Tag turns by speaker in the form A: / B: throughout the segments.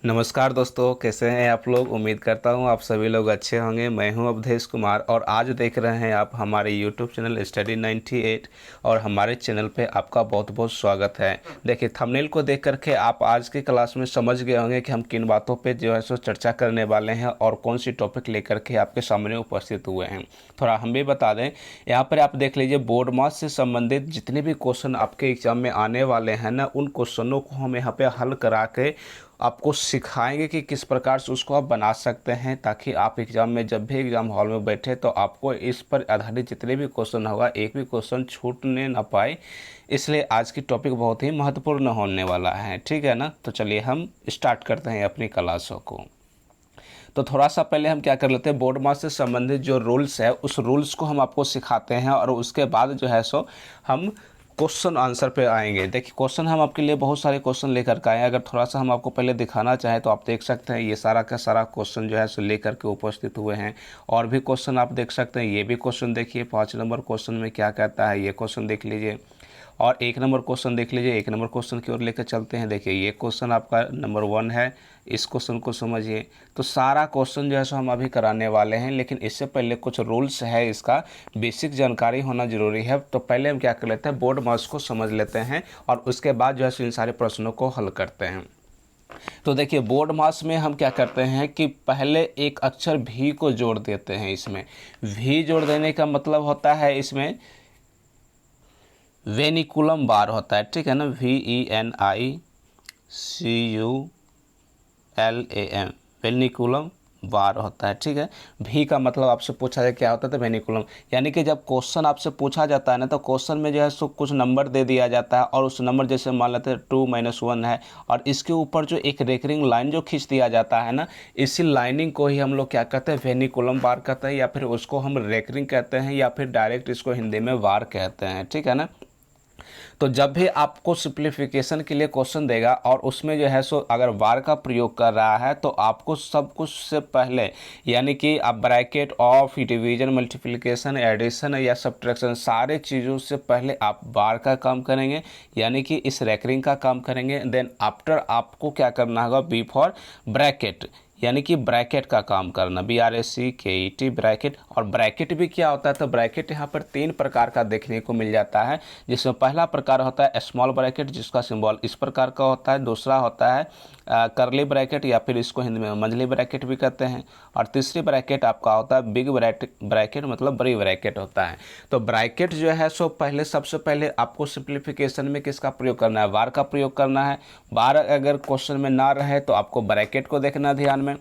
A: नमस्कार दोस्तों, कैसे हैं आप लोग। उम्मीद करता हूं आप सभी लोग अच्छे होंगे। मैं हूं अवधेश कुमार और आज देख रहे हैं आप हमारे YouTube चैनल स्टडी 98 और हमारे चैनल पे आपका बहुत बहुत स्वागत है। देखिए, थंबनेल को देख करके आप आज की क्लास में समझ गए होंगे कि हम किन बातों पे जो है सो चर्चा करने वाले हैं और कौन सी टॉपिक लेकर के आपके सामने उपस्थित हुए हैं। थोड़ा हम भी बता दें, यहाँ पर आप देख लीजिए, बोर्ड मास से संबंधित जितने भी क्वेश्चन आपके एग्जाम में आने वाले हैं ना, उन क्वेश्चनों को हम यहाँ पे हल करा के आपको सिखाएंगे कि किस प्रकार से उसको आप बना सकते हैं, ताकि आप एग्ज़ाम में जब भी एग्ज़ाम हॉल में बैठे तो आपको इस पर आधारित जितने भी क्वेश्चन होगा एक भी क्वेश्चन छूटने ना पाए। इसलिए आज की टॉपिक बहुत ही महत्वपूर्ण होने वाला है, ठीक है ना। तो चलिए हम स्टार्ट करते हैं अपनी क्लासों को। तो थोड़ा सा पहले हम क्या कर लेते हैं, बोर्ड मास से संबंधित जो रूल्स है उस रूल्स को हम आपको सिखाते हैं और उसके बाद जो है सो हम क्वेश्चन आंसर पे आएंगे। देखिए, क्वेश्चन हम आपके लिए बहुत सारे क्वेश्चन लेकर के आए हैं। अगर थोड़ा सा हम आपको पहले दिखाना चाहें तो आप देख सकते हैं, ये सारा का सारा क्वेश्चन जो है सो लेकर के उपस्थित हुए हैं। और भी क्वेश्चन आप देख सकते हैं, ये भी क्वेश्चन देखिए, 5 नंबर क्वेश्चन में क्या कहता है ये क्वेश्चन देख लीजिए। और 1 नंबर क्वेश्चन देख लीजिए, 1 नंबर क्वेश्चन की ओर लेकर चलते हैं। देखिए, ये क्वेश्चन आपका नंबर 1 है, इस क्वेश्चन को समझिए। तो सारा क्वेश्चन जो है सो हम अभी कराने वाले हैं, लेकिन इससे पहले कुछ रूल्स है, इसका बेसिक जानकारी होना जरूरी है। तो पहले हम क्या कर लेते हैं, बोर्ड मास को समझ लेते हैं और उसके बाद जो है सो इन सारे प्रश्नों को हल करते हैं। तो देखिए, बोर्ड मास में हम क्या करते हैं कि पहले एक अक्षर भी को जोड़ देते हैं। इसमें भी जोड़ देने का मतलब होता है, इसमें वेनिकुलम बार होता है, ठीक है ना। VENICULAM वेनिकुलम बार होता है, ठीक है। भी का मतलब आपसे पूछा जाए क्या होता है, तो वेनिकुलम, यानी कि जब क्वेश्चन आपसे पूछा जाता है ना, तो क्वेश्चन में जो है सो कुछ नंबर दे दिया जाता है और उस नंबर जैसे मान लेते हैं 2-1 है, और इसके ऊपर जो एक रेकरिंग लाइन जो खींच दिया जाता है ना, इसी लाइनिंग को ही हम लोग क्या कहते हैं, वेनिकुलम बार कहते हैं, या फिर उसको हम रेकरिंग कहते हैं, या फिर डायरेक्ट इसको हिंदी में वार कहते हैं, ठीक है ना। तो जब भी आपको सिंप्लीफिकेशन के लिए क्वेश्चन देगा और उसमें जो है सो अगर वार का प्रयोग कर रहा है, तो आपको सब कुछ से पहले, यानी कि आप bracket, of, division, multiplication, addition या सब्ट्रैक्शन, सारे चीज़ों से पहले आप बार का काम करेंगे, यानी कि इस रैकरिंग का काम करेंगे। देन आफ्टर आपको क्या करना होगा, बी फॉर ब्रैकेट, यानी कि ब्रैकेट का काम करना, BRACKET ब्रैकेट। और ब्रैकेट भी क्या होता है, तो ब्रैकेट यहाँ पर 3 प्रकार का देखने को मिल जाता है, जिसमें पहला प्रकार होता है स्मॉल ब्रैकेट, जिसका सिंबल इस प्रकार का होता है। दूसरा होता है करली ब्रैकेट, या फिर इसको हिंदी में मंझली ब्रैकेट भी कहते हैं। और तीसरी ब्रैकेट आपका होता है बिग ब्रैकेट, मतलब बड़ी ब्रैकेट होता है। तो ब्रैकेट जो है सो पहले, सबसे पहले आपको सिंप्लीफिकेशन में किसका प्रयोग करना है, वार का प्रयोग करना है। वार अगर क्वेश्चन में ना रहे तो आपको ब्रैकेट को देखना ध्यान में।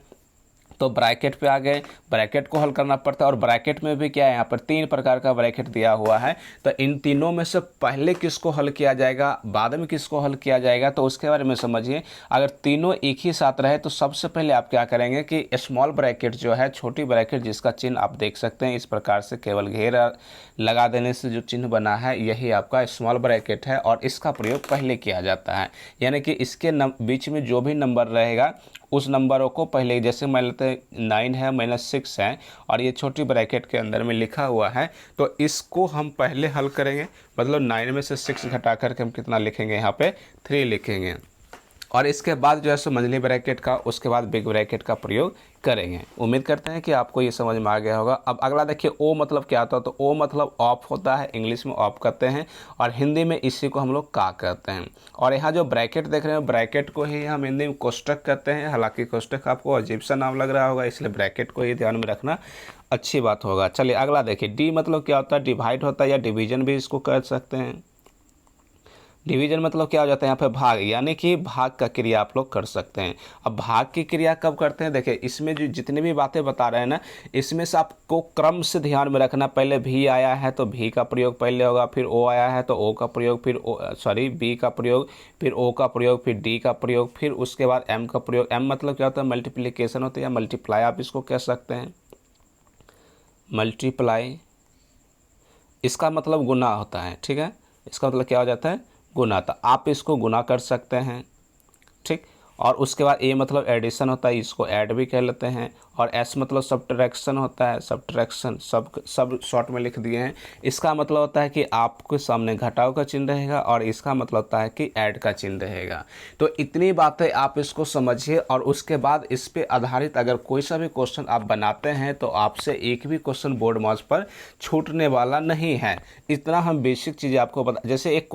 A: तो ब्रैकेट पे आ गए, ब्रैकेट को हल करना पड़ता है। और ब्रैकेट में भी क्या है, यहाँ पर 3 प्रकार का ब्रैकेट दिया हुआ है। तो इन तीनों में से पहले किसको हल किया जाएगा, बाद में किसको हल किया जाएगा, तो उसके बारे में समझिए। अगर तीनों एक ही साथ रहे तो सबसे पहले आप क्या करेंगे कि स्मॉल ब्रैकेट जो है, छोटी ब्रैकेट जिसका चिन्ह आप देख सकते हैं इस प्रकार से, केवल घेरा लगा देने से जो चिन्ह बना है यही आपका स्मॉल ब्रैकेट है, और इसका प्रयोग पहले किया जाता है। यानी कि इसके बीच में जो भी नंबर रहेगा उस नंबरों को पहले, जैसे मान लेते हैं 9 है, -6 है, और ये छोटी ब्रैकेट के अंदर में लिखा हुआ है, तो इसको हम पहले हल करेंगे। मतलब 9 में से 6 घटा करके हम कितना लिखेंगे, यहाँ पे 3 लिखेंगे। और इसके बाद जो है सो मंझली ब्रैकेट का, उसके बाद बिग ब्रैकेट का प्रयोग करेंगे। उम्मीद करते हैं कि आपको ये समझ में आ गया होगा। अब अगला देखिए, ओ मतलब क्या होता है, तो ओ मतलब ऑफ होता है, इंग्लिश में ऑफ कहते हैं, और हिंदी में इसी को हम लोग का कहते हैं। और यहाँ जो ब्रैकेट देख रहे हैं, ब्रैकेट को ही हम हिंदी में कोष्टक कहते हैं। हालांकि कोष्टक आपको अजीब सा नाम लग रहा होगा, इसलिए ब्रैकेट को ही ध्यान में रखना अच्छी बात होगा। चलिए अगला देखिए, डी मतलब क्या होता है, डिवाइड होता है, या डिवीजन भी इसको कह सकते हैं। डिवीजन मतलब क्या हो जाता है, यहाँ पे भाग, यानी कि भाग का क्रिया आप लोग कर सकते हैं। अब भाग की क्रिया कब करते हैं, देखिए इसमें जो जितनी भी बातें बता रहे हैं ना, इसमें से आपको क्रम से ध्यान में रखना। पहले भी आया है तो भी का प्रयोग पहले होगा, फिर ओ आया है तो ओ का प्रयोग, फिर बी का प्रयोग, फिर ओ का प्रयोग, फिर डी का प्रयोग, फिर उसके बाद एम का प्रयोग। एम मतलब क्या होता है, मल्टीप्लिकेशन होता है, या मल्टीप्लाई आप इसको कह सकते हैं। मल्टीप्लाई इसका मतलब गुना होता है, ठीक है। इसका मतलब क्या हो जाता है, गुना। तो आप इसको गुना कर सकते हैं, ठीक। और उसके बाद ए मतलब एडिशन होता है, इसको ऐड भी कह लेते हैं, और एस मतलब सब्ट्रैक्शन होता है, सब्ट्रैक्शन सब शॉर्ट में लिख दिए हैं। इसका मतलब होता है कि आपके सामने घटाव का चिन्ह रहेगा और इसका मतलब होता है कि ऐड का चिन्ह रहेगा। तो इतनी बातें आप इसको समझिए और उसके बाद इस पे आधारित अगर कोई सा भी क्वेश्चन आप बनाते हैं तो आपसे एक भी क्वेश्चन बोर्ड मार्क्स पर छूटने वाला नहीं है। इतना हम बेसिक चीज़ें आपको बता, जैसे एक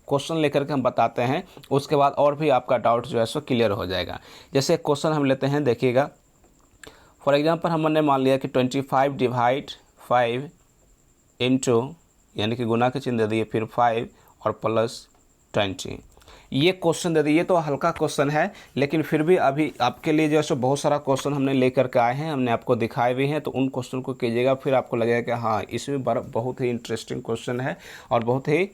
A: क्वेश्चन लेकर के हम बताते हैं, उसके बाद और भी आपका डाउट जो है सो क्लियर हो जाएगा। जैसे एक क्वेश्चन हम लेते हैं, देखिएगा फॉर एग्जांपल हमने मान लिया कि 25 डिवाइड 5 इंटू यानी कि गुना के चिन्ह दे दिए, फिर 5 और प्लस 20, ये क्वेश्चन दे दिए। तो हल्का क्वेश्चन है, लेकिन फिर भी अभी आपके लिए जो है सो बहुत सारा क्वेश्चन हमने लेकर के आए हैं, हमने आपको दिखाए भी हैं, तो उन क्वेश्चन को कीजिएगा, फिर आपको लगेगा कि हाँ इसमें बहुत ही इंटरेस्टिंग क्वेश्चन है और बहुत ही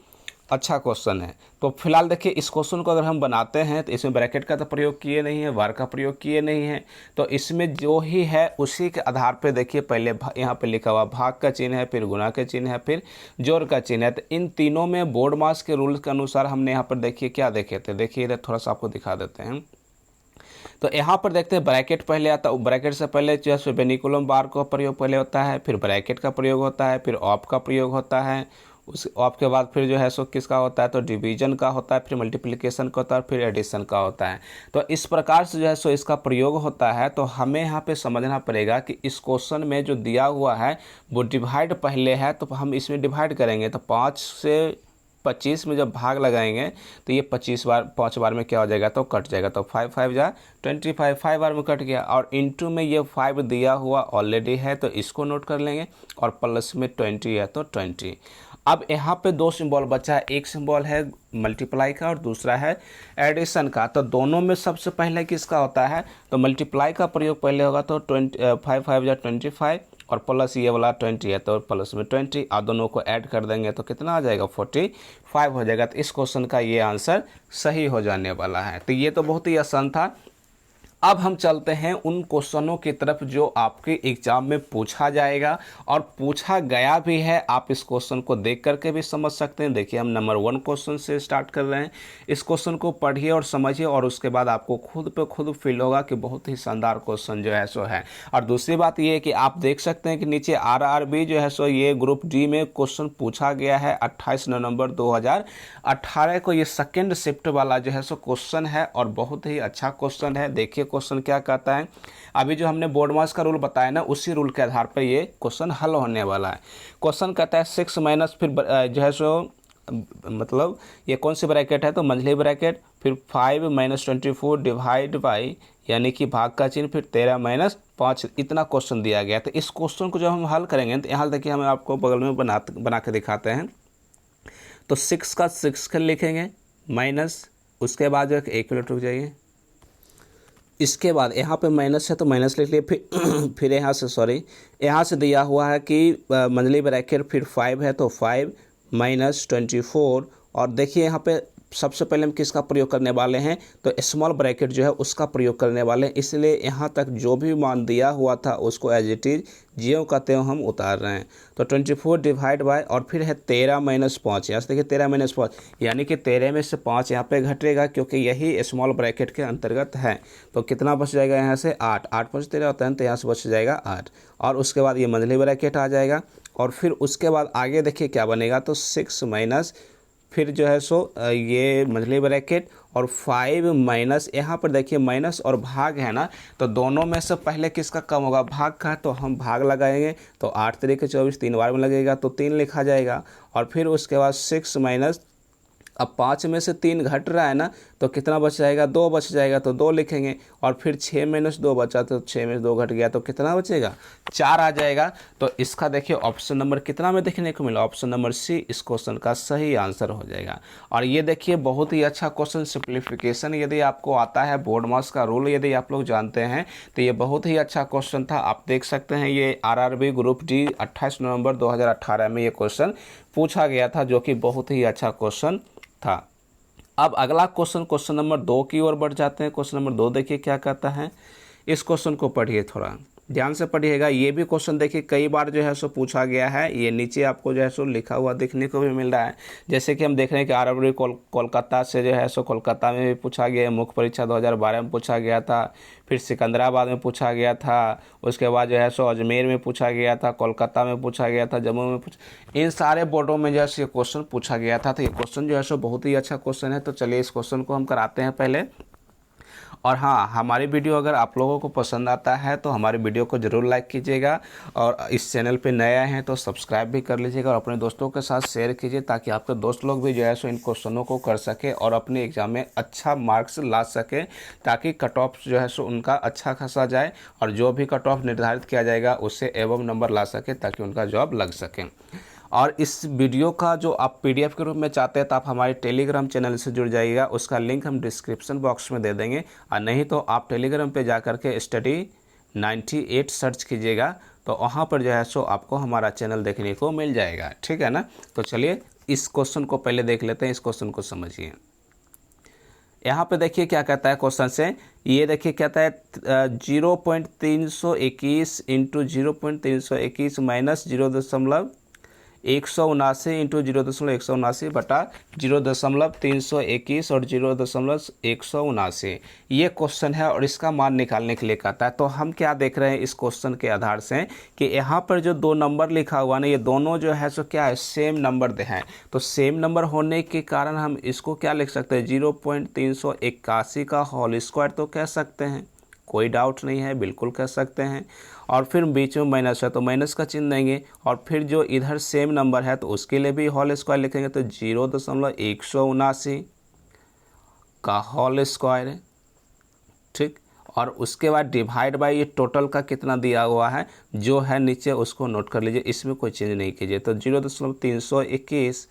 A: अच्छा क्वेश्चन है। तो फिलहाल देखिए, इस क्वेश्चन को अगर हम बनाते हैं तो इसमें ब्रैकेट का तो प्रयोग किए नहीं है, वार का प्रयोग किए नहीं है, तो इसमें जो ही है उसी के आधार पे देखिए, पहले यहाँ पे लिखा हुआ भाग का चिन्ह है, फिर गुना के चिन्ह है, फिर जोड़ का चिन्ह है। तो इन तीनों में बोर्ड मार्क्स के रूल्स के अनुसार हमने यहाँ पर देखिए क्या देखे थे, देखिए इधर थोड़ा सा आपको दिखा देते हैं। तो यहाँ पर देखते हैं ब्रैकेट पहले आता है, ब्रैकेट से पहले जो है बेनिकुलम बार का प्रयोग पहले होता है, फिर ब्रैकेट का प्रयोग होता है, फिर ऑफ का प्रयोग होता है, उस ऑफ के बाद फिर जो है सो किसका होता है, तो डिवीजन का होता है, फिर मल्टीप्लिकेशन का होता है, फिर एडिशन का होता है। तो इस प्रकार से जो है सो इसका प्रयोग होता है। तो हमें यहाँ पे समझना पड़ेगा कि इस क्वेश्चन में जो दिया हुआ है वो डिवाइड पहले है, तो हम इसमें डिवाइड करेंगे, तो 5 से 25 में जब भाग लगाएंगे तो ये 5 बार में क्या हो जाएगा, तो कट जाएगा, तो 5 5 जा 25, 5 बार में कट गया, और इंटू में ये 5 दिया हुआ ऑलरेडी है तो इसको नोट कर लेंगे, और प्लस में 20 है तो 20। अब यहाँ पे दो सिंबल बचा है, एक सिंबल है मल्टीप्लाई का और दूसरा है एडिशन का। तो दोनों में सबसे पहले किसका होता है, तो मल्टीप्लाई का प्रयोग पहले होगा, तो 5 5 जा 25 और प्लस ये वाला 20 है तो प्लस में 20, और दोनों को ऐड कर देंगे तो कितना आ जाएगा, 45 हो जाएगा। तो इस क्वेश्चन का ये आंसर सही हो जाने वाला है। तो ये तो बहुत ही आसान था। अब हम चलते हैं उन क्वेश्चनों की तरफ जो आपके एग्जाम में पूछा जाएगा और पूछा गया भी है। आप इस क्वेश्चन को देख करके भी समझ सकते हैं। देखिए, हम नंबर 1 क्वेश्चन से स्टार्ट कर रहे हैं। इस क्वेश्चन को पढ़िए और समझिए, और उसके बाद आपको खुद पे खुद फील होगा कि बहुत ही शानदार क्वेश्चन जो है सो है। और दूसरी बात ये है कि आप देख सकते हैं कि नीचे RRB जो है सो ये ग्रुप डी में क्वेश्चन पूछा गया है 28 नवंबर 2018 को। ये सेकेंड शिफ्ट वाला जो है सो क्वेश्चन है और बहुत ही अच्छा क्वेश्चन है। देखिए क्वेश्चन क्या कहता है, अभी जो हमने बोर्ड मार्क्स का रूल बताया ना, उसी रूल के आधार पर ये क्वेश्चन हल होने वाला है। क्वेश्चन कहता है 6 माइनस, फिर जो है सो मतलब ये कौन सी ब्रैकेट है, तो मंझली ब्रैकेट, फिर 5 - 24 डिवाइड बाई यानी कि भाग का चिन्ह, फिर 13 - 5, इतना क्वेश्चन दिया गया। तो इस क्वेश्चन को जब हम हल करेंगे तो यहाँ देखिए, हम आपको बगल में बना के दिखाते हैं। तो 6 का 6 लिखेंगे माइनस, उसके बाद जो एक मिनट रुक जाइए, इसके बाद यहाँ पे माइनस है तो माइनस लिख लिए, फिर यहाँ से यहाँ से दिया हुआ है कि मंझली ब्रैकेट, फिर 5 है तो 5 - 24, और देखिए यहाँ पे सबसे पहले हम किसका प्रयोग करने वाले हैं, तो स्मॉल ब्रैकेट जो है उसका प्रयोग करने वाले हैं। इसलिए यहाँ तक जो भी मान दिया हुआ था उसको एज इट इज ज्यों का त्यों हम उतार रहे हैं। तो 24 डिवाइड बाय, और फिर है 13 - 5, यहाँ से देखिए 13 - 5 यानी कि 13 में से 5 यहाँ पे घटेगा, क्योंकि यही स्मॉल ब्रैकेट के अंतर्गत है। तो कितना बच जाएगा यहाँ से 8, 8 5 13 होता है, तो यहाँ से बच जाएगा 8, और उसके बाद ये मंझली ब्रैकेट आ जाएगा। और फिर उसके बाद आगे देखिए क्या बनेगा, तो 6 माइनस, फिर जो है सो ये मंझली ब्रैकेट, और 5 माइनस, यहाँ पर देखिए माइनस और भाग है ना, तो दोनों में से पहले किसका कम होगा, भाग का, तो हम भाग लगाएंगे, तो 8 3 = 24, 3 बार में लगेगा तो 3 लिखा जाएगा। और फिर उसके बाद 6 माइनस, अब 5 में से 3 घट रहा है ना, तो कितना बच जाएगा, 2 बच जाएगा, तो 2 लिखेंगे। और फिर 6 - 2 बचा, तो 6 में 2 घट गया तो कितना बचेगा, 4 आ जाएगा। तो इसका देखिए ऑप्शन नंबर कितना में देखने को मिला, ऑप्शन नंबर सी इस क्वेश्चन का सही आंसर हो जाएगा। और ये देखिए बहुत ही अच्छा क्वेश्चन, सिंप्लीफिकेशन यदि आपको आता है, बोर्ड मार्क्स का रूल यदि आप लोग जानते हैं, तो ये बहुत ही अच्छा क्वेश्चन था। आप देख सकते हैं ये RRB ग्रुप डी 28 नवंबर 2018 में ये क्वेश्चन पूछा गया था, जो कि बहुत ही अच्छा क्वेश्चन था। अब अगला क्वेश्चन नंबर 2 की ओर बढ़ जाते हैं। क्वेश्चन नंबर 2 देखिए क्या कहता है, इस क्वेश्चन को पढ़िए थोड़ा। ध्यान से पढ़िएगा। ये भी क्वेश्चन देखिए कई बार जो है सो पूछा गया है, ये नीचे आपको जो है सो लिखा हुआ देखने को भी मिल रहा है। जैसे कि हम देख रहे हैं कि आरआरबी कोलकाता से जो है सो कोलकाता में भी पूछा गया, मुख्य परीक्षा 2012 में पूछा गया था, फिर सिकंदराबाद में पूछा गया था, उसके बाद जो है सो अजमेर में पूछा गया था, कोलकाता में पूछा गया था, जम्मू में इन सारे बोर्डों में जो है ये क्वेश्चन पूछा गया था। तो ये क्वेश्चन जो है सो बहुत ही अच्छा क्वेश्चन है। तो चलिए इस क्वेश्चन को हम कराते हैं पहले। और हाँ, हमारी वीडियो अगर आप लोगों को पसंद आता है तो हमारी वीडियो को ज़रूर लाइक कीजिएगा, और इस चैनल पे नया हैं तो सब्सक्राइब भी कर लीजिएगा, और अपने दोस्तों के साथ शेयर कीजिए ताकि आपके दोस्त लोग भी जो है सो इन क्वेश्चनों को कर सके और अपने एग्ज़ाम में अच्छा मार्क्स ला सके, ताकि कट ऑफ जो है सो उनका अच्छा खासा जाए, और जो भी कट ऑफ निर्धारित किया जाएगा उससे एवं नंबर ला सके ताकि उनका जॉब लग सके। और इस वीडियो का जो आप पीडीएफ के रूप में चाहते हैं तो आप हमारे टेलीग्राम चैनल से जुड़ जाइएगा, उसका लिंक हम डिस्क्रिप्शन बॉक्स में दे देंगे, और नहीं तो आप टेलीग्राम पे जा कर के स्टडी 98 सर्च कीजिएगा, तो वहाँ पर जो है सो आपको हमारा चैनल देखने को मिल जाएगा। ठीक है ना। तो चलिए इस क्वेश्चन को पहले देख लेते हैं, इस क्वेश्चन को समझिए। यहाँ पे देखिए क्या कहता है क्वेश्चन से, ये देखिए कहता है 0.321 इंटू 0.321 माइनस 0.179 इंटू 0.179 बटा 0.321 और 0.179 ये क्वेश्चन है, और इसका मान निकालने के लिए कहता है। तो हम क्या देख रहे हैं इस क्वेश्चन के आधार से कि यहाँ पर जो दो नंबर लिखा हुआ ना, ये दोनों जो है सो क्या है, सेम नंबर दे हैं। तो सेम नंबर होने के कारण हम इसको क्या लिख सकते हैं, 0.381 का होल स्क्वायर तो कह सकते हैं, कोई डाउट नहीं है, बिल्कुल कह सकते हैं। और फिर बीच में माइनस है तो माइनस का चिन्ह देंगे, और फिर जो इधर सेम नंबर है तो उसके लिए भी होल स्क्वायर लिखेंगे, तो 0.179 का होल स्क्वायर। ठीक, और उसके बाद डिवाइड बाय ये टोटल का कितना दिया हुआ है जो है नीचे, उसको नोट कर लीजिए, इसमें कोई चेंज नहीं कीजिए। तो 0.321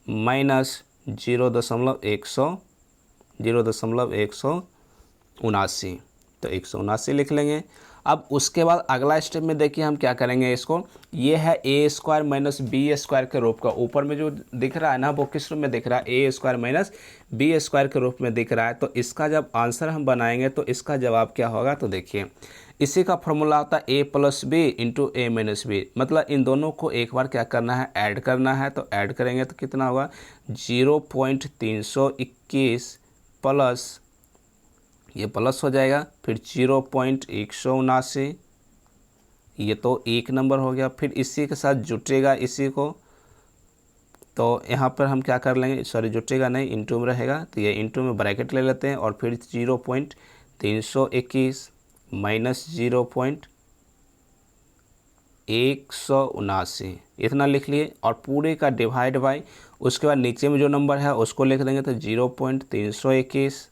A: माइनस 0.179, तो 179 लिख लेंगे। अब उसके बाद अगला स्टेप में देखिए हम क्या करेंगे, इसको ये है ए स्क्वायर माइनस बी स्क्वायर के रूप का, ऊपर में जो दिख रहा है ना वो किस रूप में दिख रहा है, ए स्क्वायर माइनस बी स्क्वायर के रूप में दिख रहा है। तो इसका जब आंसर हम बनाएंगे तो इसका जवाब क्या होगा, तो देखिए इसी का फॉर्मूला होता है ए प्लस बी इंटू ए माइनस बी, मतलब इन दोनों को एक बार क्या करना है, ऐड करना है। तो ऐड करेंगे तो कितना होगा, 0.321 प्लस, ये प्लस हो जाएगा, फिर 0.179, ये तो एक नंबर हो गया, फिर इसी के साथ जुटेगा इसी को, तो यहाँ पर हम क्या कर लेंगे, सॉरी जुटेगा नहीं, इंटू में रहेगा, तो ये इंटू में ब्रैकेट ले लेते हैं, और फिर 0.321 माइनस 0.179 इतना लिख लिए, और पूरे का डिवाइड बाय, उसके बाद नीचे में जो नंबर है उसको लिख देंगे, तो 0.321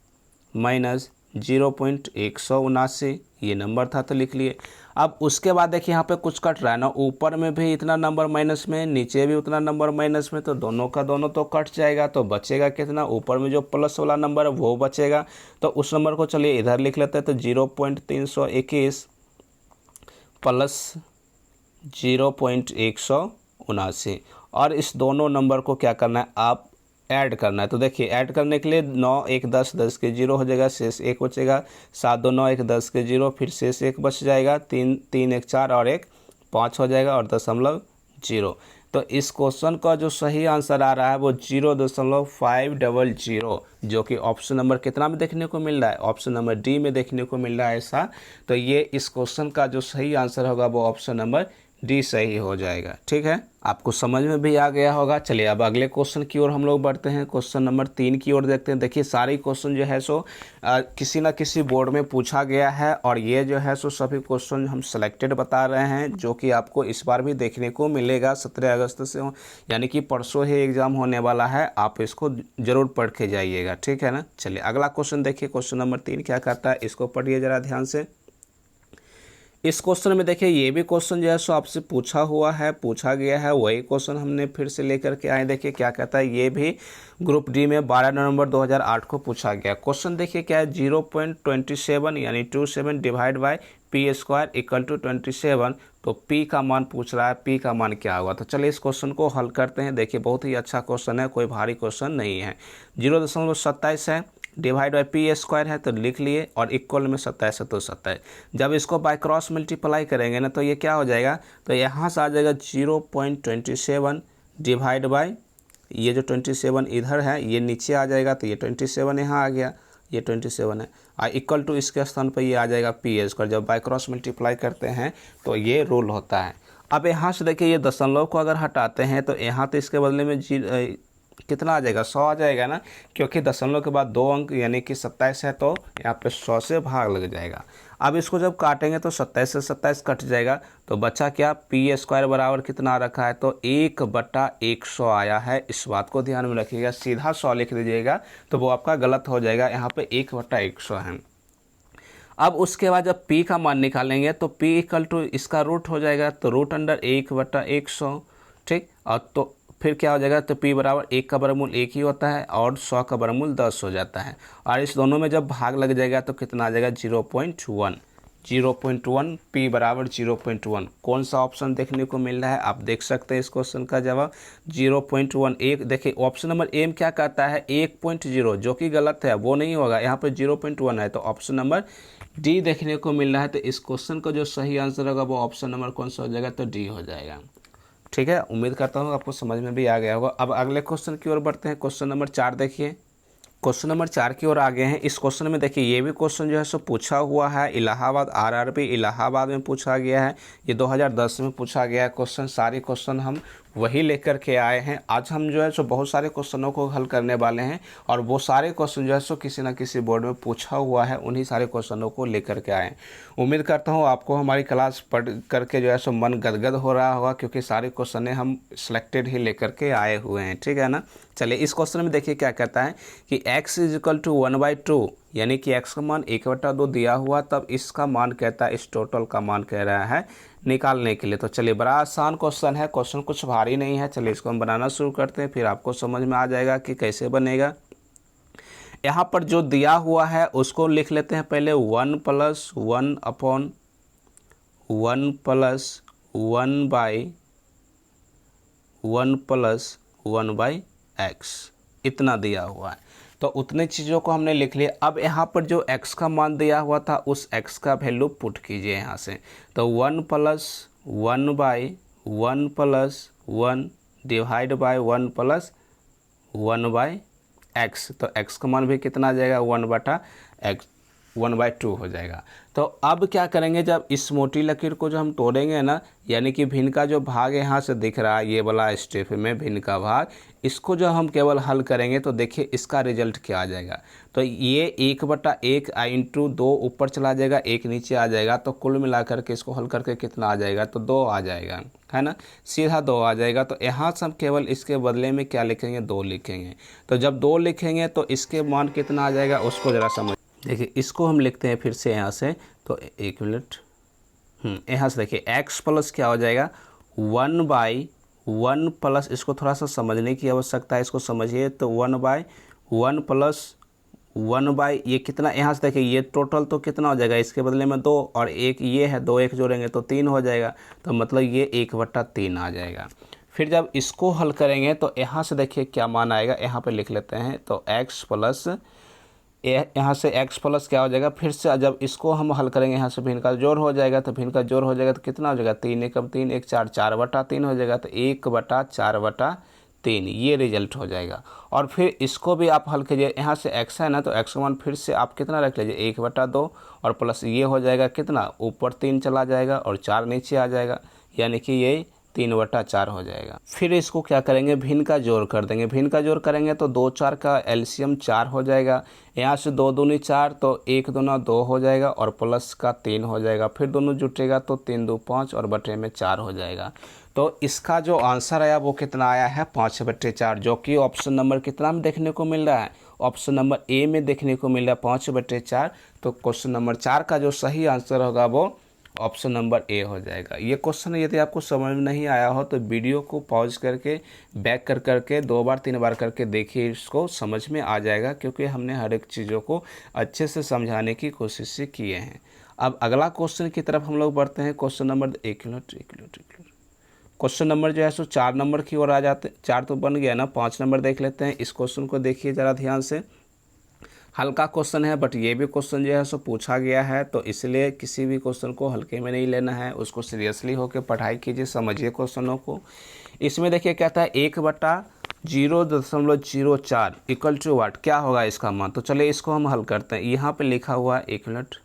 A: माइनस 0.179 ये नंबर था, तो लिख लिए। अब उसके बाद देखिए यहाँ पे कुछ कट रहा है ना, ऊपर में भी इतना नंबर माइनस में, नीचे भी उतना नंबर माइनस में, तो दोनों का दोनों तो कट जाएगा, तो बचेगा कितना, ऊपर में जो प्लस वाला नंबर है वो बचेगा। तो उस नंबर को चलिए इधर लिख लेते हैं, तो 0.321 प्लस 0.179, और इस दोनों नंबर को क्या करना है, आप ऐड करना है। तो देखिए ऐड करने के लिए 9 1 10 10 के 0 हो जाएगा, शेष 1 बचेगा, 7 2 9 1 10 के 0, फिर शेष 1 बच जाएगा, 3 3 1 4 और 1 5 हो जाएगा, और 0.0। तो इस क्वेश्चन का जो सही आंसर आ रहा है वो 0.500, जो कि ऑप्शन नंबर कितना में देखने को मिल रहा है, ऑप्शन नंबर डी में देखने को मिल रहा है ऐसा। तो ये इस क्वेश्चन का जो सही आंसर होगा वो ऑप्शन नंबर डी सही हो जाएगा। ठीक है, आपको समझ में भी आ गया होगा। चलिए अब अगले क्वेश्चन की ओर हम लोग बढ़ते हैं, क्वेश्चन नंबर 3 की ओर देखते हैं। देखिए सारे क्वेश्चन जो है सो किसी ना किसी बोर्ड में पूछा गया है, और ये जो है सो सभी क्वेश्चन हम सेलेक्टेड बता रहे हैं, जो कि आपको इस बार भी देखने को मिलेगा 17 अगस्त से, यानी कि परसों ही एग्ज़ाम होने वाला है, आप इसको ज़रूर पढ़ के जाइएगा। ठीक है ना। चलिए अगला क्वेश्चन देखिए, क्वेश्चन नंबर 3 क्या कहता है, इसको पढ़िए ज़रा ध्यान से। इस क्वेश्चन में देखिए ये भी क्वेश्चन जो है सो आपसे पूछा हुआ है, पूछा गया है, वही क्वेश्चन हमने फिर से लेकर के आए। देखिए क्या कहता है, ये भी ग्रुप डी में 12 नवंबर 2008 को पूछा गया। क्वेश्चन देखिए क्या है, 0.27 यानी 27 divide by P square equal to 27। तो पी का मान पूछ रहा है, पी का मान क्या होगा। तो चलिए इस क्वेश्चन को हल करते हैं। देखिए बहुत ही अच्छा क्वेश्चन है, कोई भारी क्वेश्चन नहीं है। 0.27 है, डिवाइड बाई पी स्क्वायर है तो लिख लिए, और इक्वल में 27 है तो 27। जब इसको बाय क्रॉस मल्टीप्लाई करेंगे ना तो ये क्या हो जाएगा, तो यहाँ से आ जाएगा 0.27 डिवाइड बाई ये जो 27 इधर है ये नीचे आ जाएगा, तो ये 27 यहाँ आ गया, ये 27 है, और इक्वल टू इसके स्थान पर ये आ जाएगा पी स्क्वायर। जब बाय क्रॉस मल्टीप्लाई करते हैं तो ये रूल होता है। अब यहाँ से देखिए ये दशमलव को अगर हटाते हैं तो यहाँ तो इसके बदले में कितना आ जाएगा, 100 आ जाएगा ना, क्योंकि दशमलव के बाद 2 अंक यानी कि 27 है तो यहाँ पे 100 से भाग लग जाएगा। अब इसको जब काटेंगे तो 27 से 27 कट जाएगा, तो बचा क्या, पी स्क्वायर बराबर कितना रखा है, तो 1/100 आया है। इस बात को ध्यान में रखिएगा, सीधा 100 लिख दीजिएगा तो वो आपका गलत हो जाएगा, यहाँ पे 1/100 है। अब उसके बाद जब p का मान निकालेंगे तो p इक्वल टू इसका रूट हो जाएगा, तो रूट अंडर 1/100, ठीक। और तो फिर क्या हो जाएगा, तो p बराबर 1 का वर्गमूल 1 ही होता है और 100 का वर्गमूल 10 हो जाता है, और इस दोनों में जब भाग लग जाएगा तो कितना आ जाएगा, 0.1 p बराबर 0.1। कौन सा ऑप्शन देखने को मिल रहा है, आप देख सकते हैं इस क्वेश्चन का जवाब 0.1। एक देखिए ऑप्शन नंबर ए में क्या कहता है 1.0, जो कि गलत है, वो नहीं होगा, यहाँ पे 0.1 है, तो ऑप्शन नंबर डी देखने को मिल रहा है। तो इस क्वेश्चन का जो सही आंसर होगा वो ऑप्शन नंबर कौन सा हो जाएगा, तो डी हो जाएगा। ठीक है, उम्मीद करता हूँ आपको समझ में भी आ गया होगा। अब अगले क्वेश्चन की ओर बढ़ते हैं। क्वेश्चन नंबर 4 देखिए, क्वेश्चन नंबर 4 की ओर आगे हैं। इस क्वेश्चन में देखिए ये भी क्वेश्चन जो है सो पूछा हुआ है, इलाहाबाद आरआरबी इलाहाबाद में पूछा गया है, ये 2010 में पूछा गया है क्वेश्चन। सारे क्वेश्चन हम वही लेकर के आए हैं। आज हम जो है सो बहुत सारे क्वेश्चनों को हल करने वाले हैं, और वो सारे क्वेश्चन जो है सो किसी न किसी बोर्ड में पूछा हुआ है, उन्हीं सारे क्वेश्चनों को लेकर के आए हैं। उम्मीद करता हूँ आपको हमारी क्लास पढ़ करके जो है सो मन गदगद हो रहा होगा, क्योंकि सारे क्वेश्चन हम सिलेक्टेड ही लेकर के आए हुए हैं, ठीक है ना। चलिए इस क्वेश्चन में देखिए क्या कहता है कि x इज इक्वल टू 1/2, यानी कि x का मान 1/2 दिया हुआ, तब इसका मान कहता है, इस टोटल का मान कह रहा है निकालने के लिए। तो चलिए बड़ा आसान क्वेश्चन है, क्वेश्चन कुछ भारी नहीं है। चलिए इसको हम बनाना शुरू करते हैं, फिर आपको समझ में आ जाएगा कि कैसे बनेगा। यहाँ पर जो दिया हुआ है उसको लिख लेते हैं पहले, 1 + 1 अपॉन 1 + 1/x इतना दिया हुआ है, तो उतने चीज़ों को हमने लिख लिया। अब यहाँ पर जो x का मान दिया हुआ था उस x का वैल्यू पुट कीजिए यहाँ से, तो 1 + 1/1 + 1 डिवाइड बाय 1 + 1/x, तो x का मान भी कितना आ जाएगा, 1/2 हो जाएगा। तो अब क्या करेंगे, जब इस मोटी लकीर को जो हम तोड़ेंगे ना, यानी कि भिन्न का जो भाग यहाँ से दिख रहा है, ये वाला स्टेप में भिन्न का भाग, इसको जो हम केवल हल करेंगे तो देखिए इसका रिजल्ट क्या आ जाएगा। तो ये 1/1 इंटू 2 ऊपर चला जाएगा, 1 नीचे आ जाएगा, तो कुल मिलाकर के इसको हल करके कितना आ जाएगा, तो 2 आ जाएगा, है ना, सीधा 2 आ जाएगा। तो यहाँ से हम केवल इसके बदले में क्या लिखेंगे, 2 लिखेंगे। तो जब 2 लिखेंगे तो इसके मान कितना आ जाएगा उसको ज़रा समझ। देखिए इसको हम लिखते हैं फिर से यहाँ से, तो 1 मिनट, यहाँ से देखिए x प्लस क्या हो जाएगा, 1/1 प्लस, इसको थोड़ा सा समझने की आवश्यकता है, इसको समझिए। तो 1/1 + 1/ ये कितना, यहाँ से देखिए ये टोटल तो कितना हो जाएगा, इसके बदले में 2 और 1 ये है, 2 1 जोड़ेंगे तो 3 हो जाएगा, तो मतलब ये 1/3 आ जाएगा। फिर जब इसको हल करेंगे तो यहाँ से देखिए क्या मान आएगा, यहाँ पे लिख लेते हैं, तो x प्लस, यहाँ से x प्लस क्या हो जाएगा, फिर से जब इसको हम हल करेंगे यहाँ से भिन्न का जोड़ हो जाएगा, तो भिन्न का जोड़ हो जाएगा तो कितना हो जाएगा, 3 × 3 = 4, 4/3 हो जाएगा, तो 1/4/3 ये रिजल्ट हो जाएगा। और फिर इसको भी आप हल कीजिए, यहाँ से x है ना, तो x का मान फिर से आप कितना रख लीजिए, 1/2 और प्लस ये हो जाएगा कितना, ऊपर 3 चला जाएगा और 4 नीचे आ जाएगा, यानी कि ये 3/4 हो जाएगा। फिर इसको क्या करेंगे, भिन्न का जोड़ कर देंगे। भिन्न का जोड़ करेंगे तो 2 4 का एलसीएम 4 हो जाएगा, यहाँ से 2 दूनी 4, तो 1 दूना 2 हो जाएगा और प्लस का 3 हो जाएगा, फिर दोनों जुटेगा तो 3 2 5 और बटे में 4 हो जाएगा। तो इसका जो आंसर आया वो कितना आया है, 5/4, जो कि ऑप्शन नंबर कितना में देखने को मिल रहा है, ऑप्शन नंबर ए में देखने को मिल रहा है 5/4। तो क्वेश्चन नंबर 4 का जो सही आंसर होगा वो ऑप्शन नंबर ए हो जाएगा। ये क्वेश्चन यदि आपको समझ में नहीं आया हो तो वीडियो को पॉज करके बैक कर करके 2 बार 3 बार करके देखिए, इसको समझ में आ जाएगा, क्योंकि हमने हर एक चीज़ों को अच्छे से समझाने की कोशिश से किए हैं। अब अगला क्वेश्चन की तरफ हम लोग बढ़ते हैं। क्वेश्चन नंबर क्वेश्चन नंबर जो है सो 4 नंबर की ओर आ जाते हैं। 4 तो बन गया ना, 5 नंबर देख लेते हैं। इस क्वेश्चन को देखिए ज़रा ध्यान से। हल्का क्वेश्चन है, बट ये भी क्वेश्चन जो है सो पूछा गया है, तो इसलिए किसी भी क्वेश्चन को हल्के में नहीं लेना है, उसको सीरियसली होकर पढ़ाई कीजिए, समझिए क्वेश्चनों को। इसमें देखिए कहता है 1/0.04 इक्वल टू वाट, क्या होगा इसका मान। तो चलिए इसको हम हल करते हैं। यहाँ पे लिखा हुआ है 1 मिनट।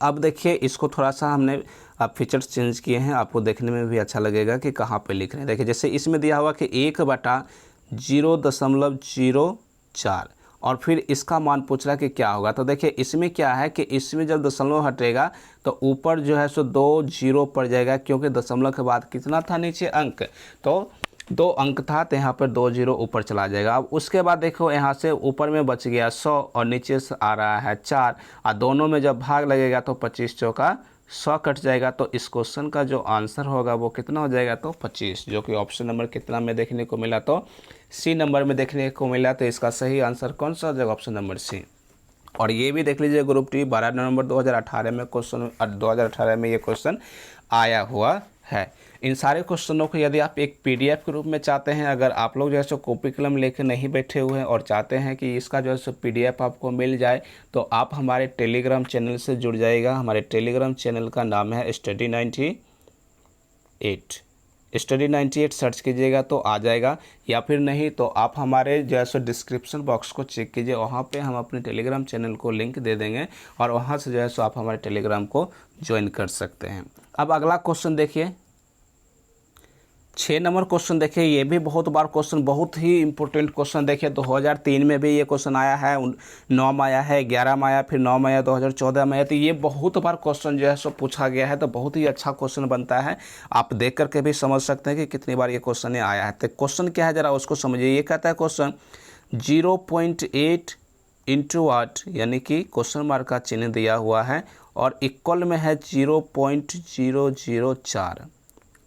A: अब देखिए इसको थोड़ा सा हमने अब फीचर्स चेंज किए हैं, आपको देखने में भी अच्छा लगेगा कि कहाँ पे लिख रहे हैं। देखिए जैसे इसमें दिया हुआ कि 1/0.04 और फिर इसका मान पूछ रहा है कि क्या होगा। तो देखिए इसमें क्या है कि इसमें जब दशमलव हटेगा तो ऊपर जो है सो 2 जीरो पड़ जाएगा, क्योंकि दशमलव के बाद कितना था नीचे अंक, तो 2 अंक था, तो यहाँ पर 2 जीरो ऊपर चला जाएगा। अब उसके बाद देखो यहाँ से ऊपर में बच गया 100 और नीचे से आ रहा है 4, और दोनों में जब भाग लगेगा तो 25 चौका 100 कट जाएगा। तो इस क्वेश्चन का जो आंसर होगा वो कितना हो जाएगा, तो 25, जो कि ऑप्शन नंबर कितना में देखने को मिला, तो सी नंबर में देखने को मिला। तो इसका सही आंसर कौन सा हो जाएगा, ऑप्शन नंबर सी। और ये भी देख लीजिए ग्रुप टी 12 नवंबर 2018 में क्वेश्चन 2018 में ये क्वेश्चन आया हुआ है। इन सारे क्वेश्चनों को यदि आप एक पीडीएफ के रूप में चाहते हैं, अगर आप लोग जो है सो कॉपी कलम लेकर नहीं बैठे हुए हैं और चाहते हैं कि इसका जो है सो पीडीएफ आपको मिल जाए, तो आप हमारे टेलीग्राम चैनल से जुड़ जाइएगा। हमारे टेलीग्राम चैनल का नाम है स्टडी 98 सर्च कीजिएगा तो आ जाएगा, या फिर नहीं तो आप हमारे जो है सो डिस्क्रिप्शन बॉक्स को चेक कीजिए, वहाँ पे हम अपने टेलीग्राम चैनल को लिंक दे देंगे और वहाँ से जो है सो आप हमारे टेलीग्राम को ज्वाइन कर सकते हैं। अब अगला क्वेश्चन देखिए, 6 नंबर क्वेश्चन देखिए, ये भी बहुत बार क्वेश्चन, बहुत ही इंपॉर्टेंट क्वेश्चन। देखिए 2003 में भी ये क्वेश्चन आया है, 9 में आया है, 11 में आया, फिर 9 में आया, 2014 में आया। तो ये बहुत बार क्वेश्चन जो है सो पूछा गया है, तो बहुत ही अच्छा क्वेश्चन बनता है। आप देख करके भी समझ सकते हैं कि कितनी बार ये क्वेश्चन आया है। तो क्वेश्चन क्या है जरा उसको समझिए। ये कहता है क्वेश्चन 0.8 इंटू 8, यानी कि क्वेश्चन मार्क का चिन्ह दिया हुआ है और इक्वल में है 0.004।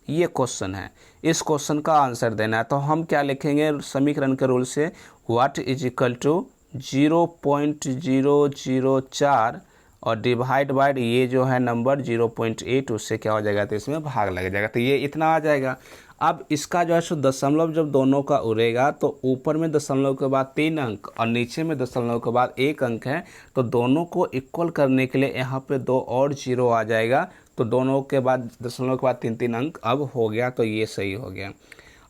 A: ये क्वेश्चन है, इस क्वेश्चन का आंसर देना है। तो हम क्या लिखेंगे समीकरण के रूल से, व्हाट इज इक्वल टू 0.004 और डिवाइड बाय ये जो है नंबर 0.8, उससे क्या हो जाएगा, तो इसमें भाग लग जाएगा, तो ये इतना आ जाएगा। अब इसका जो है सो दशमलव जब दोनों का उड़ेगा तो ऊपर में दशमलव के बाद 3 अंक और नीचे में दशमलव के बाद 1 अंक है, तो दोनों को इक्वल करने के लिए यहाँ पे 2 और जीरो आ जाएगा, तो दोनों के बाद दशमलव के बाद 3 अंक अब हो गया, तो ये सही हो गया।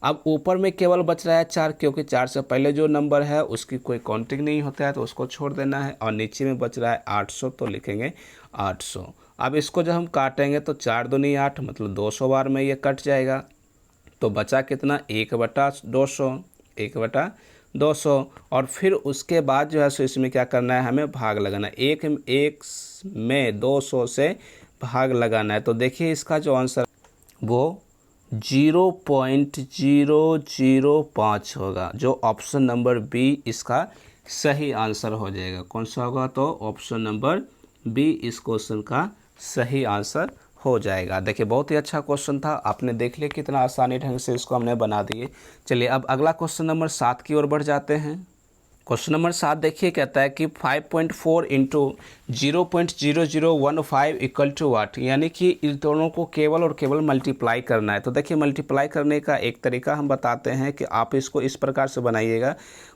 A: अब ऊपर में केवल बच रहा है 4, क्योंकि 4 से पहले जो नंबर है उसकी कोई काउंटिंग नहीं होता है, तो उसको छोड़ देना है। और नीचे में बच रहा है 800, तो लिखेंगे 800। अब इसको जब हम काटेंगे तो 4 दूनी 8, मतलब 200 बार में ये कट जाएगा, तो बचा कितना, 1/200, 1/200। और फिर उसके बाद जो है सो इसमें क्या करना है, हमें भाग लगाना है, एक में 200 से भाग लगाना है। तो देखिए इसका जो आंसर वो 0.005 होगा, जो ऑप्शन नंबर बी इसका सही आंसर हो जाएगा। कौन सा होगा, तो ऑप्शन नंबर बी इस क्वेश्चन का सही आंसर हो जाएगा। देखिए बहुत ही अच्छा क्वेश्चन था, आपने देख लिया कितना आसानी ढंग से इसको हमने बना दिए। चलिए अब अगला क्वेश्चन नंबर 7 की ओर बढ़ जाते हैं। क्वेश्चन नंबर 7 देखिए कहता है कि 5.4 इंटू 0.0015 इक्वल टू वाट, यानी कि इस दोनों को केवल और केवल मल्टीप्लाई करना है। तो देखिए मल्टीप्लाई करने का एक तरीका हम बताते हैं कि आप इसको इस प्रकार से बनाइएगा,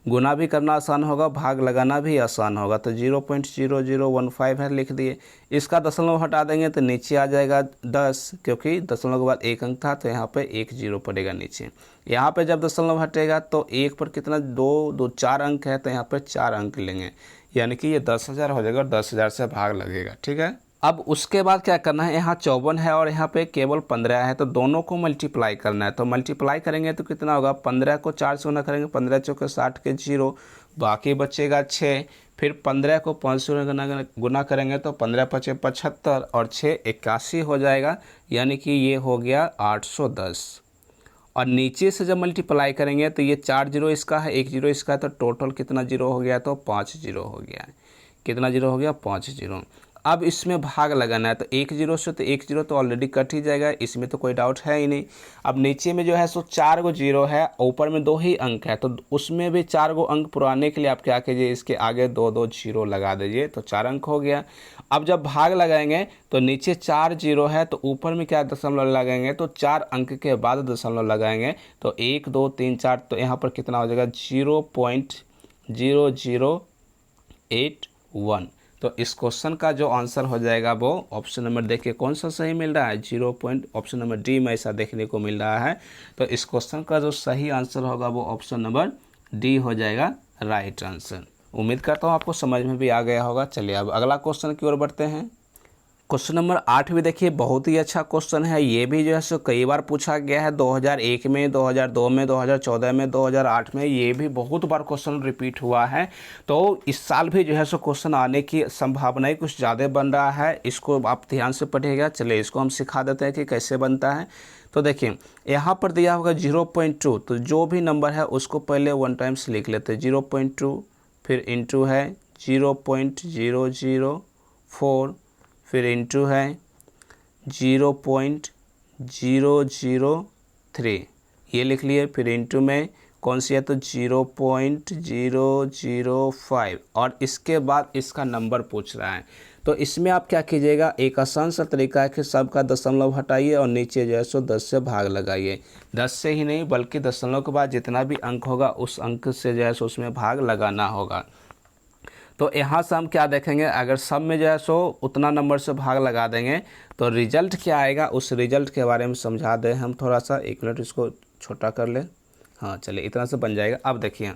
A: गुना भी करना आसान होगा, भाग लगाना भी आसान होगा। तो 0.0015 है, लिख दिए। इसका दशमलव हटा देंगे तो नीचे आ जाएगा 10, क्योंकि दशमलव के बाद 1 अंक था, तो यहाँ पे 1 जीरो पड़ेगा नीचे। यहाँ पे जब दशमलव हटेगा तो 1 पर कितना, 2 4 अंक है, तो यहाँ पे 4 अंक लेंगे, यानी कि ये 10,000 हो जाएगा और 10,000 से भाग लगेगा, ठीक है। अब उसके बाद क्या करना है, यहाँ 54 है और यहाँ पे केवल 15 है, तो दोनों को मल्टीप्लाई करना है। तो मल्टीप्लाई करेंगे तो कितना होगा, 15 को 4 से गुना करेंगे, 15 चौके 60 के 0, बाकी बचेगा 6। फिर 15 को 5 से गुना करेंगे तो 15 पचे 75 और 6 81 हो जाएगा, यानी कि ये हो गया 810। और नीचे से जब मल्टीप्लाई करेंगे तो ये 4 जीरो इसका है, 1 जीरो इसका है, तो टोटल कितना जीरो हो गया, तो 5 जीरो हो गया है। कितना जीरो हो गया, 5 जीरो। अब इसमें भाग लगाना है, तो 1 जीरो से तो 1 जीरो तो ऑलरेडी कट ही जाएगा, इसमें तो कोई डाउट है ही नहीं। अब नीचे में जो है सो 4 गो जीरो है, ऊपर में 2 ही अंक है, तो उसमें भी 4 गो अंक पुराने के लिए आप क्या कीजिए, इसके आगे 2 जीरो लगा दीजिए, तो 4 अंक हो गया। अब जब भाग लगाएंगे तो नीचे 4 जीरो है, तो ऊपर में क्या दशमलव लगाएंगे, तो 4 अंक के बाद दशमलव लगाएंगे, तो 1 2 3 4, तो यहाँ पर कितना हो जाएगा, 0081। तो इस क्वेश्चन का जो आंसर हो जाएगा वो ऑप्शन नंबर देखिए कौन सा सही मिल रहा है, 0 पॉइंट, ऑप्शन नंबर डी में ऐसा देखने को मिल रहा है। तो इस क्वेश्चन का जो सही आंसर होगा वो ऑप्शन नंबर डी हो जाएगा राइट आंसर। उम्मीद करता हूँ आपको समझ में भी आ गया होगा। चलिए अब अगला क्वेश्चन की ओर बढ़ते हैं। क्वेश्चन नंबर 8 भी देखिए बहुत ही अच्छा क्वेश्चन है। ये भी जो है सो कई बार पूछा गया है, 2001 में, 2002 में, 2014 में, 2008 में, ये भी बहुत बार क्वेश्चन रिपीट हुआ है। तो इस साल भी जो है सो क्वेश्चन आने की संभावनाएं कुछ ज़्यादा बन रहा है। इसको आप ध्यान से पढ़िएगा। चलिए इसको हम सिखा देते हैं कि कैसे बनता है। तो देखिए यहाँ पर दिया होगा 0.2, तो जो भी नंबर है उसको पहले 1 टाइम्स लिख लेते हैं, 0.2, फिर इंटू है 0.004, फिर इंटू है 0.003, ये लिख लिए। फिर इंटू में कौन सी है तो 0.005, और इसके बाद इसका नंबर पूछ रहा है। तो इसमें आप क्या कीजिएगा, एक आसान सा तरीका है कि सबका दशमलव हटाइए और नीचे जो है सो 10 से भाग लगाइए। 10 से ही नहीं बल्कि दशमलव के बाद जितना भी अंक होगा उस अंक से जो है सो उसमें भाग लगाना होगा। तो यहाँ से हम क्या देखेंगे, अगर सब में जो है सो उतना नंबर से भाग लगा देंगे तो रिजल्ट क्या आएगा, उस रिजल्ट के बारे में समझा दें हम थोड़ा सा। 1 मिनट इसको छोटा कर ले। हाँ चलिए इतना से बन जाएगा। अब देखिए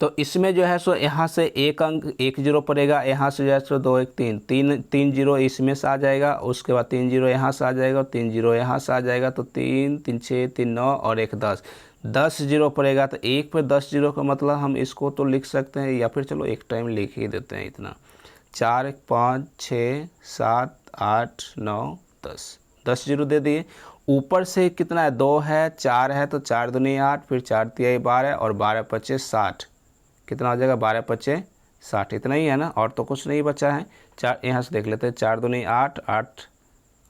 A: तो इसमें जो है सो यहाँ से एक अंक 1 जीरो पड़ेगा, यहाँ से जो है सो 2 1 3 3 जीरो इसमें से आ जाएगा, उसके बाद 3 जीरो यहाँ से आ जाएगा और 3 जीरो यहाँ से आ जाएगा। तो 3 3 6 3 9 और 1 10, 10 जीरो पड़ेगा। तो 1 पे 10 जीरो का मतलब हम इसको तो लिख सकते हैं, या फिर चलो एक टाइम लिख ही देते हैं इतना, 4 5 6 7 8 9 10, 10 जीरो दे दिए। ऊपर से कितना है, 2 है, 4 है, तो 4 दूनी 8, फिर 4 तिहाई 12 और 12 पच्चे 60, कितना हो जाएगा 12 पच्चे 60, इतना ही है ना, और तो कुछ नहीं बचा है। 4 यहाँ से देख लेते हैं, 4 दूनी 8,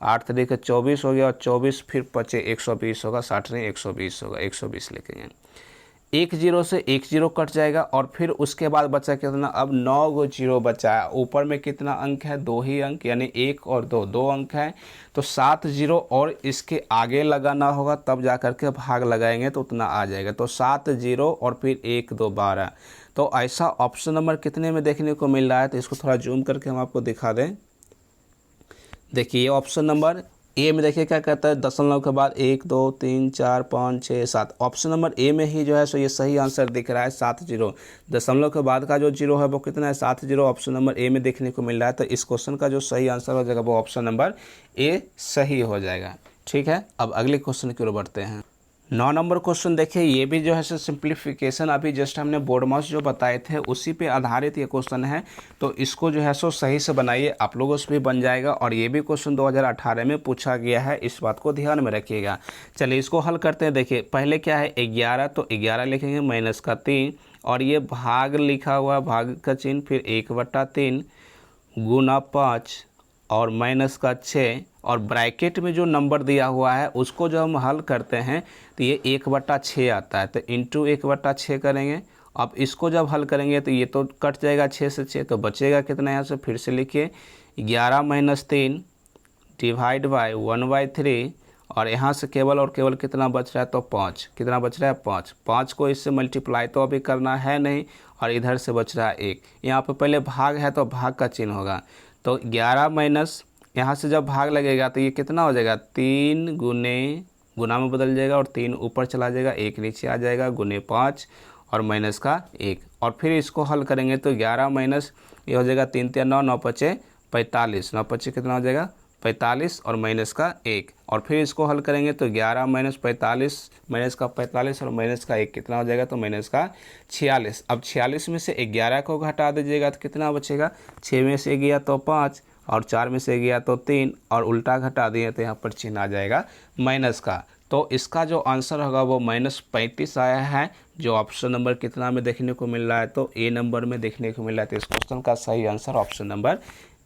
A: 8 तरीके 24 हो गया, और 24 फिर पच्चे 120 होगा, 60 नहीं 120 होगा, 120 लिखेंगे। 1 जीरो से 1 जीरो कट जाएगा, और फिर उसके बाद बचा कितना, अब 9 गो जीरो बचा है। ऊपर में कितना अंक है, 2 ही अंक, यानी 1 और 2, 2 अंक है। तो 7 जीरो और इसके आगे लगाना होगा, तब जा कर के भाग लगाएंगे तो उतना आ जाएगा। तो 7 जीरो और फिर 1 2 12। तो ऐसा ऑप्शन नंबर कितने में देखने को मिल रहा है, तो इसको थोड़ा जूम करके हम आपको दिखा दें। देखिए ये ऑप्शन नंबर ए में देखिए क्या कहता है, दशमलव के बाद 1 2 3 4 5 6 7, ऑप्शन नंबर ए में ही जो है सो ये सही आंसर दिख रहा है 7 जीरो। दशमलव के बाद का जो जीरो है वो कितना है, 7 जीरो, ऑप्शन नंबर ए में देखने को मिल रहा है। तो इस क्वेश्चन का जो सही आंसर हो जाएगा वो ऑप्शन नंबर ए सही हो जाएगा। ठीक है, अब अगले क्वेश्चन की ओर बढ़ते हैं। 9 नंबर क्वेश्चन देखिए, ये भी जो है सो सिंप्लीफिकेशन अभी जस्ट हमने बोर्ड मास जो बताए थे उसी पे आधारित ये क्वेश्चन है। तो इसको जो है सो सही से बनाइए, आप लोगों से भी बन जाएगा। और ये भी क्वेश्चन 2018 में पूछा गया है, इस बात को ध्यान में रखिएगा। चलिए इसको हल करते हैं। देखिए पहले क्या है 11, तो 11 लिखेंगे माइनस का 3, और ये भाग लिखा हुआ, भाग का चिन्ह, फिर 1/3 गुना 5 और माइनस का 6, और ब्रैकेट में जो नंबर दिया हुआ है उसको जब हम हल करते हैं तो ये 1/6 आता है। तो इंटू 1/6 करेंगे। अब इसको जब हल करेंगे तो ये तो कट जाएगा 6 से 6, तो बचेगा कितना, यहाँ से फिर से लिखिए 11 - 3 डिवाइड बाय 1/3, और यहाँ से केवल और केवल कितना बच रहा है तो 5, कितना बच रहा है 5, 5 को इससे मल्टीप्लाई तो अभी करना है नहीं, और इधर से बच रहा है 1। यहाँ पे पहले भाग है तो भाग का चिन्ह होगा। तो 11 माइनस यहाँ से जब भाग लगेगा तो ये कितना हो जाएगा, 3 गुना में बदल जाएगा, और 3 ऊपर चला जाएगा, 1 नीचे आ जाएगा, गुने 5 और माइनस का 1। और फिर इसको हल करेंगे तो 11 माइनस ये हो जाएगा 3 3 9 9 5 45, 9 5 कितना हो जाएगा 45 और माइनस का 1। और फिर इसको हल करेंगे तो 11 माइनस 45, माइनस का 45 और माइनस का 1 कितना हो जाएगा तो माइनस का 46। अब 46 में से 11 को घटा दीजिएगा तो कितना बचेगा, 6 में से गया तो 5 और 4 में से गया तो 3, और उल्टा घटा दिए तो यहाँ पर चिन्ह आ जाएगा माइनस का। तो इसका जो आंसर होगा वो -35 आया है, जो ऑप्शन नंबर कितना में देखने को मिल रहा है तो ए नंबर में देखने को मिल रहा है। तो इस क्वेश्चन का सही आंसर ऑप्शन नंबर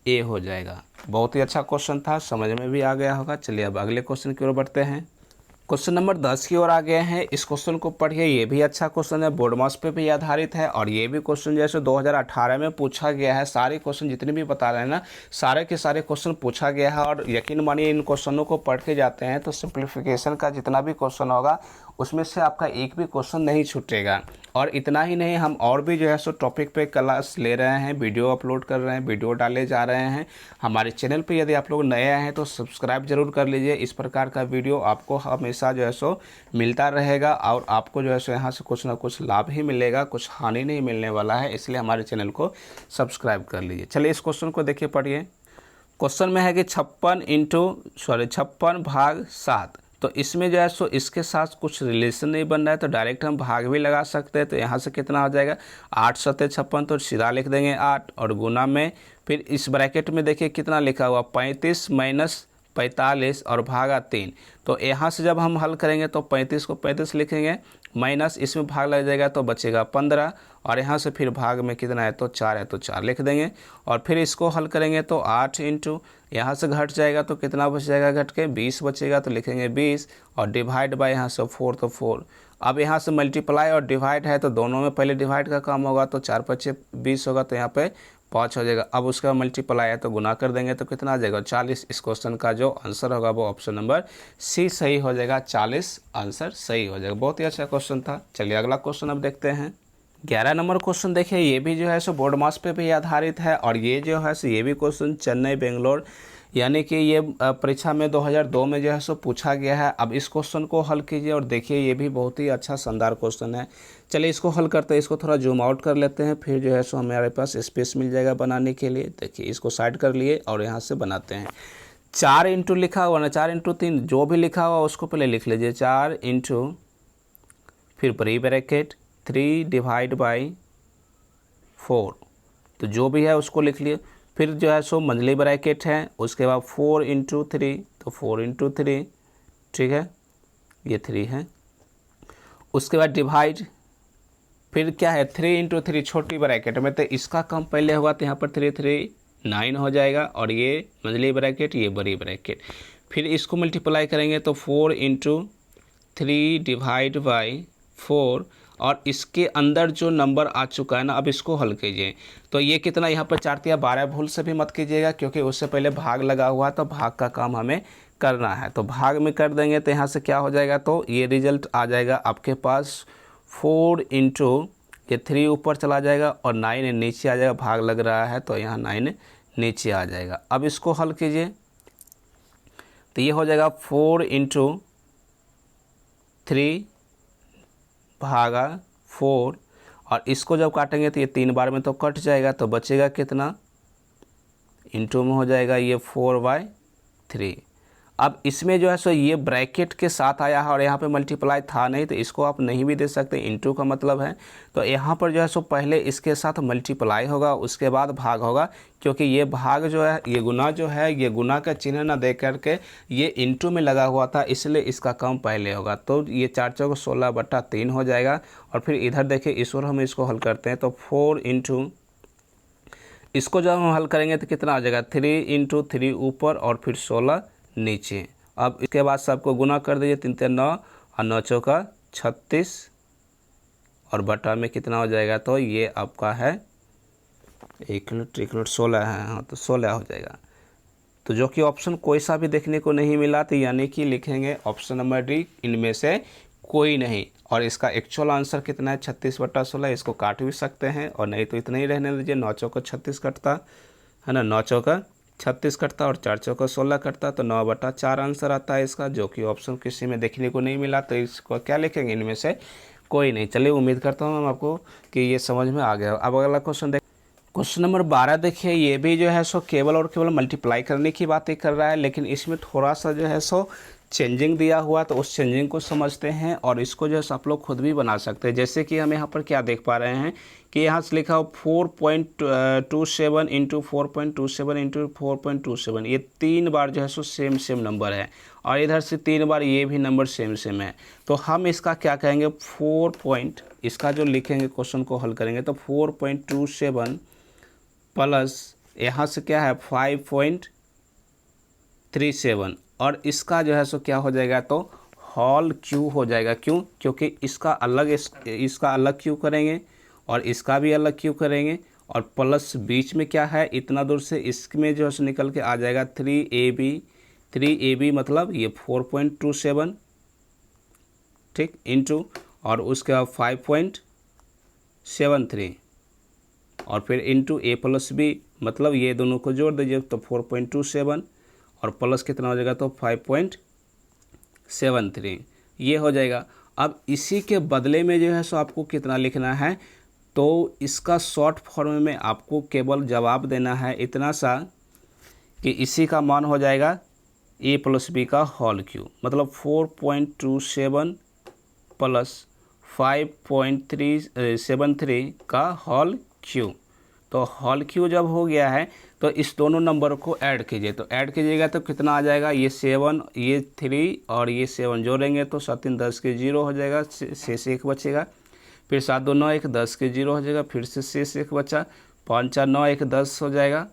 A: ए हो जाएगा। बहुत ही अच्छा क्वेश्चन था, समझ में भी आ गया होगा। चलिए अब अगले क्वेश्चन की ओर बढ़ते हैं। क्वेश्चन नंबर 10 की ओर आ गए हैं। इस क्वेश्चन को पढ़िए, ये भी अच्छा क्वेश्चन है, बोर्ड मास पे भी आधारित है, और ये भी क्वेश्चन जैसे 2018 में पूछा गया है। सारे क्वेश्चन जितने भी बता रहे हैं ना, सारे के सारे क्वेश्चन पूछा गया है, और यकीन मानिए इन क्वेश्चनों को पढ़ के जाते हैं तो सिंप्लीफिकेशन का जितना भी क्वेश्चन होगा उसमें से आपका एक भी क्वेश्चन नहीं छूटेगा। और इतना ही नहीं, हम और भी जो है सो टॉपिक पे क्लास ले रहे हैं, वीडियो अपलोड कर रहे हैं, वीडियो डाले जा रहे हैं हमारे चैनल पे। यदि आप लोग नए आए हैं तो सब्सक्राइब जरूर कर लीजिए। इस प्रकार का वीडियो आपको हमेशा जो है सो मिलता रहेगा और आपको जो है सो यहाँ से कुछ ना कुछ लाभ ही मिलेगा, कुछ हानि नहीं मिलने वाला है, इसलिए हमारे चैनल को सब्सक्राइब कर लीजिए। चलिए इस क्वेश्चन को देखिए, पढ़िए। क्वेश्चन में है कि 56 भाग 7। तो इसमें जो है सो इसके साथ कुछ रिलेशन नहीं बन रहा है, तो डायरेक्ट हम भाग भी लगा सकते हैं। तो यहाँ से कितना हो जाएगा, 8 सत्ते 56, तो सीधा लिख देंगे 8 और गुना में फिर इस ब्रैकेट में देखिए कितना लिखा हुआ, 35 माइनस 45 और भागा 3। तो यहाँ से जब हम हल करेंगे तो 35 को 35 लिखेंगे, माइनस इसमें भाग लग जाएगा तो बचेगा 15 और यहाँ से फिर भाग में कितना है तो 4 है तो 4 लिख देंगे। और फिर इसको हल करेंगे तो 8 इंटू यहाँ से घट जाएगा तो कितना बच जाएगा, घट के 20 बचेगा तो लिखेंगे 20 और डिवाइड बाय यहाँ से 4 तो 4। अब यहाँ से मल्टीप्लाई और डिवाइड है तो दोनों में पहले डिवाइड का काम होगा, तो 4 5 20 होगा तो यहाँ पे 5 हो जाएगा। अब उसका मल्टीप्लाई है तो गुना कर देंगे तो कितना आ जाएगा 40। इस क्वेश्चन का जो आंसर होगा वो ऑप्शन नंबर सी सही हो जाएगा, 40 आंसर सही हो जाएगा। बहुत ही अच्छा क्वेश्चन था। चलिए अगला क्वेश्चन अब देखते हैं। 11 नंबर क्वेश्चन देखिए, ये भी जो है सो बोर्ड मास पे भी आधारित है और ये जो है सो ये भी क्वेश्चन चेन्नई बेंगलोर यानी कि ये परीक्षा में 2002 में जो है सो पूछा गया है। अब इस क्वेश्चन को हल कीजिए और देखिए ये भी बहुत ही अच्छा शानदार क्वेश्चन है। चलिए इसको हल करते हैं। इसको थोड़ा जूम आउट कर लेते हैं, फिर जो है सो हमारे पास स्पेस मिल जाएगा बनाने के लिए। देखिए इसको साइड कर लिए और यहाँ से बनाते हैं। 4 इंटू लिखा हुआ ना, 4 इंटू 3 जो भी लिखा हुआ उसको पहले लिख लीजिए। 4 इंटू फिर बड़ी ब्रैकेट 3 डिवाइड बाई 4, तो जो भी है उसको लिख लिए। फिर जो है सो मंझली ब्रैकेट है, उसके बाद 4 इंटू 3, तो 4 इंटू 3, ठीक है, ये 3 है। उसके बाद डिवाइड, फिर क्या है 3 इंटू 3 छोटी ब्रैकेट में, तो इसका कम पहले होगा तो यहाँ पर 3 3 9 हो जाएगा और ये मंझली ब्रैकेट ये बड़ी ब्रैकेट। फिर इसको मल्टीप्लाई करेंगे तो 4 इंटू 3 डिवाइड बाई 4 और इसके अंदर जो नंबर आ चुका है ना, अब इसको हल कीजिए। तो ये कितना यहाँ पर 4 या 12, भूल से भी मत कीजिएगा क्योंकि उससे पहले भाग लगा हुआ तो भाग का काम हमें करना है। तो भाग में कर देंगे तो यहाँ से क्या हो जाएगा, तो ये रिजल्ट आ जाएगा आपके पास 4 इंटू ये 3 ऊपर चला जाएगा और 9 नीचे आ जाएगा, भाग लग रहा है तो यहाँ 9 नीचे आ जाएगा। अब इसको हल कीजिए तो ये हो जाएगा 4 इंटू 3 भागा 4 और इसको जब काटेंगे तो ये 3 बार में तो कट जाएगा, तो बचेगा कितना, इंटू में हो जाएगा ये 4/3। अब इसमें जो है सो ये ब्रैकेट के साथ आया है और यहाँ पे मल्टीप्लाई था नहीं, तो इसको आप नहीं भी दे सकते, इंटू का मतलब है। तो यहाँ पर जो है सो पहले इसके साथ मल्टीप्लाई होगा उसके बाद भाग होगा, क्योंकि ये भाग जो है ये गुना जो है ये गुना का चिन्ह ना दे करके ये इंटू में लगा हुआ था, इसलिए इसका काम पहले होगा। तो ये 4 चौक 16/3 हो जाएगा। और फिर इधर देखिए इस ओर हम इसको हल करते हैं तो 4 इंटू, इसको जब हम हल करेंगे तो कितना आ जाएगा 3 इंटू 3 ऊपर और फिर 16 नीचे। अब इसके बाद सबको गुना कर दीजिए, 3 3 9 और 9 चौका 36 और बटा में कितना हो जाएगा, तो ये आपका है 1 मिनट 16 है, हाँ तो 16 हो जाएगा। तो जो कि ऑप्शन कोई सा भी देखने को नहीं मिला, तो यानी कि लिखेंगे ऑप्शन नंबर डी, इनमें से कोई नहीं। और इसका एक्चुअल आंसर कितना है 36/16। इसको काट भी सकते हैं और नहीं तो इतना ही रहने दीजिए। 9 चौका 36 कटता है ना, 9 चौका 36 कटता और 4 चौका 16 कटता, तो 9/4 आंसर आता है इसका, जो कि ऑप्शन किसी में देखने को नहीं मिला। तो इसको क्या लिखेंगे, इनमें से कोई नहीं। चलिए उम्मीद करता हूँ हम आपको कि ये समझ में आ गया। अब अगला क्वेश्चन देख, क्वेश्चन नंबर 12 देखिए, ये भी जो है सो केवल और केवल मल्टीप्लाई करने की बातें कर रहा है, लेकिन इसमें थोड़ा सा जो है सो चेंजिंग दिया हुआ, तो उस चेंजिंग को समझते हैं और इसको जो है आप लोग खुद भी बना सकते हैं। जैसे कि हम यहाँ पर क्या देख पा रहे हैं कि यहाँ से लिखा हो 4.27 इंटू 4.27 इंटू 4.27, ये 3 बार जो है सो सेम नंबर है और इधर से 3 बार ये भी नंबर सेम है। तो हम इसका क्या कहेंगे, इसका जो लिखेंगे क्वेश्चन को हल करेंगे तो 4.27 प्लस यहाँ से क्या है 5.37 और इसका जो है सो क्या हो जाएगा, तो होल क्यू हो जाएगा। क्यों, क्योंकि इसका अलग क्यू करेंगे और इसका भी अलग क्यू करेंगे और प्लस बीच में क्या है, इतना दूर से इसमें जो है सो निकल के आ जाएगा 3ab मतलब ये 4.27, ठीक, इंटू और उसके बाद 73 और फिर इंटू ए प्लस बी, मतलब ये दोनों को जोड़ दीजिए तो 4.27 और प्लस कितना हो जाएगा तो 5.73 ये हो जाएगा। अब इसी के बदले में जो है सो आपको कितना लिखना है, तो इसका शॉर्ट फॉर्म में आपको केवल जवाब देना है इतना सा कि इसी का मान हो जाएगा ए प्लस बी का होल क्यू, मतलब 4.27 प्लस 5.373 का होल क्यू। तो होल क्यू जब हो गया है तो इस दोनों नंबर को ऐड कीजिए, तो ऐड कीजिएगा तो कितना आ जाएगा, ये 7 ये 3 और ये 7 जोड़ेंगे तो 7 3 10 के 0 हो जाएगा, शेष 1 बचेगा। फिर 7 2 9 1 10 के 0 हो जाएगा, फिर से शेष 1 बचा, 5 4 9 1 10 हो जाएगा।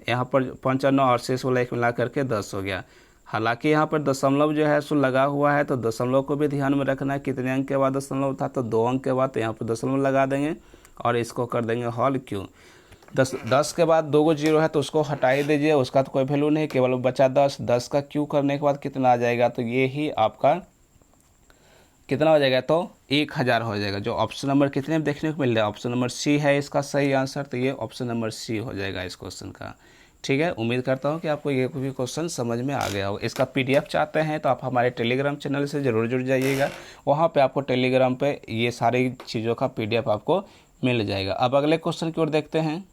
A: यहाँ पर 5 4 9 और शेष वाला 1 मिला करके 10 हो गया। हालांकि यहाँ पर दशमलव जो है सो लगा हुआ है, तो दशमलव को भी ध्यान में रखना है, कितने अंक के बाद दशमलव था, तो 2 अंक के बाद, तो यहाँ पर दशमलव लगा देंगे और इसको कर देंगे होल क्यू। 10 के बाद 2 0 है तो उसको हटा ही दीजिए, उसका तो कोई वैल्यू नहीं, केवल बचा 10 का क्यू करने के बाद कितना आ जाएगा, तो ये ही आपका कितना हो जाएगा, तो 1000 हो जाएगा। जो ऑप्शन नंबर कितने में देखने को मिल रहा है, ऑप्शन नंबर सी है इसका सही आंसर, तो ये ऑप्शन नंबर सी हो जाएगा इस क्वेश्चन का। ठीक है, उम्मीद करता हूँ कि आपको ये भी क्वेश्चन समझ में आ गया होगा। इसका पीडीएफ चाहते हैं तो आप हमारे टेलीग्राम चैनल से ज़रूर जुड़ जाइएगा, वहाँ पे आपको टेलीग्राम पे ये सारी चीज़ों का पीडीएफ आपको मिल जाएगा। अब अगले क्वेश्चन की ओर देखते हैं।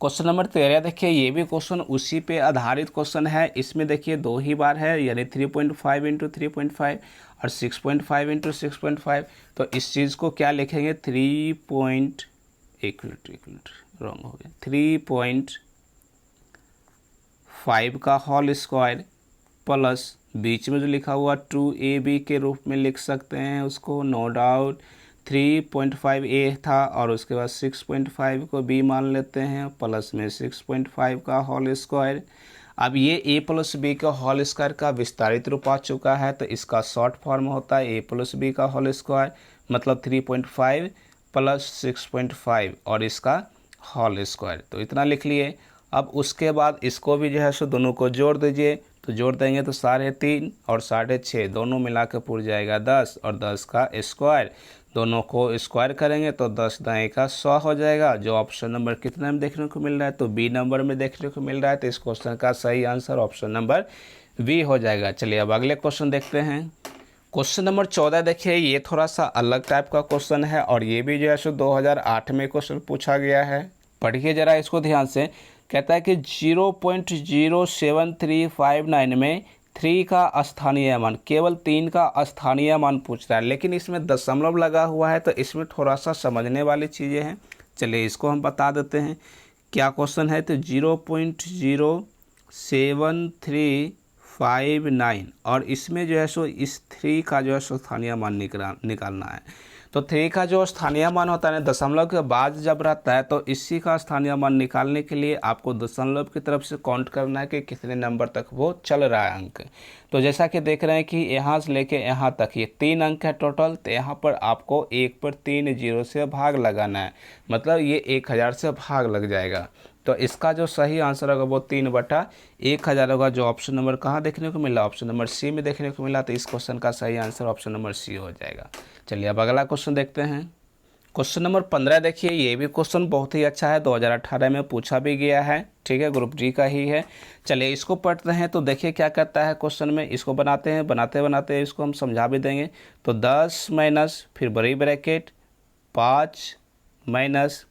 A: क्वेश्चन नंबर 13 देखिए, ये भी क्वेश्चन उसी पे आधारित क्वेश्चन है। इसमें देखिए 2 ही बार है, यानी 3.5 इंटू 3.5 और 6.5 इंटू 6.5। तो इस चीज़ को क्या लिखेंगे, 1 मिनट रॉन्ग हो गया, 3.5 का होल स्क्वायर प्लस बीच में जो लिखा हुआ 2ab के रूप में लिख सकते हैं उसको, नो डाउट। 3.5 ए था और उसके बाद 6.5 को बी मान लेते हैं, प्लस में 6.5 का होल स्क्वायर। अब ये ए प्लस बी का होल स्क्वायर का विस्तारित रूप आ चुका है, तो इसका शॉर्ट फॉर्म होता है ए प्लस बी का होल स्क्वायर, मतलब 3.5 प्लस 6.5 और इसका होल स्क्वायर, तो इतना लिख लिए। अब उसके बाद इसको भी जो है सो दोनों को जोड़ दीजिए, तो जोड़ देंगे तो 3.5 और 6.5 दोनों मिला के पूर जाएगा 10 और 10 का स्क्वायर, दोनों को स्क्वायर करेंगे तो 10 दाएँ का 100 हो जाएगा। जो ऑप्शन नंबर कितने में देखने को मिल रहा है, तो बी नंबर में देखने को मिल रहा है, तो इस क्वेश्चन का सही आंसर ऑप्शन नंबर बी हो जाएगा। चलिए अब अगले क्वेश्चन देखते हैं। क्वेश्चन नंबर 14 देखिए, ये थोड़ा सा अलग टाइप का क्वेश्चन है और ये भी जो है सो 2008 में क्वेश्चन पूछा गया है। पढ़िए जरा इसको ध्यान से। कहता है कि 0.07359 में 3 का स्थानीय मान, केवल 3 का स्थानीय मान पूछ रहा है, लेकिन इसमें दशमलव लगा हुआ है, तो इसमें थोड़ा सा समझने वाली चीज़ें हैं। चलिए इसको हम बता देते हैं क्या क्वेश्चन है। तो 0.07359 और इसमें जो है सो इस 3 का जो है सो स्थानीय मान निकालना है। तो 3 का जो स्थानीय मान होता है ना, दशमलव के बाद जब रहता है, तो इसी का स्थानीय मान निकालने के लिए आपको दशमलव की तरफ से काउंट करना है कि कितने नंबर तक वो चल रहा है अंक। तो जैसा कि देख रहे हैं कि यहाँ से लेके यहाँ तक ये 3 अंक है टोटल, तो यहाँ पर आपको 1 पर 3 0 से भाग लगाना है, मतलब ये 1000 से भाग लग जाएगा। तो इसका जो सही आंसर होगा वो 3/1000 होगा। जो ऑप्शन नंबर कहाँ देखने को मिला, ऑप्शन नंबर सी में देखने को मिला, तो इस क्वेश्चन का सही आंसर ऑप्शन नंबर सी हो जाएगा। चलिए अब अगला क्वेश्चन देखते हैं। क्वेश्चन नंबर 15 देखिए, ये भी क्वेश्चन बहुत ही अच्छा है, 2018 में पूछा भी गया है। ठीक है, ग्रुप डी का ही है। चलिए इसको पढ़ते हैं, तो देखिए क्या कहता है क्वेश्चन में। इसको बनाते हैं, बनाते बनाते इसको हम समझा भी देंगे। तो 10 माइनस फिर बड़ी ब्रैकेट 5 माइनस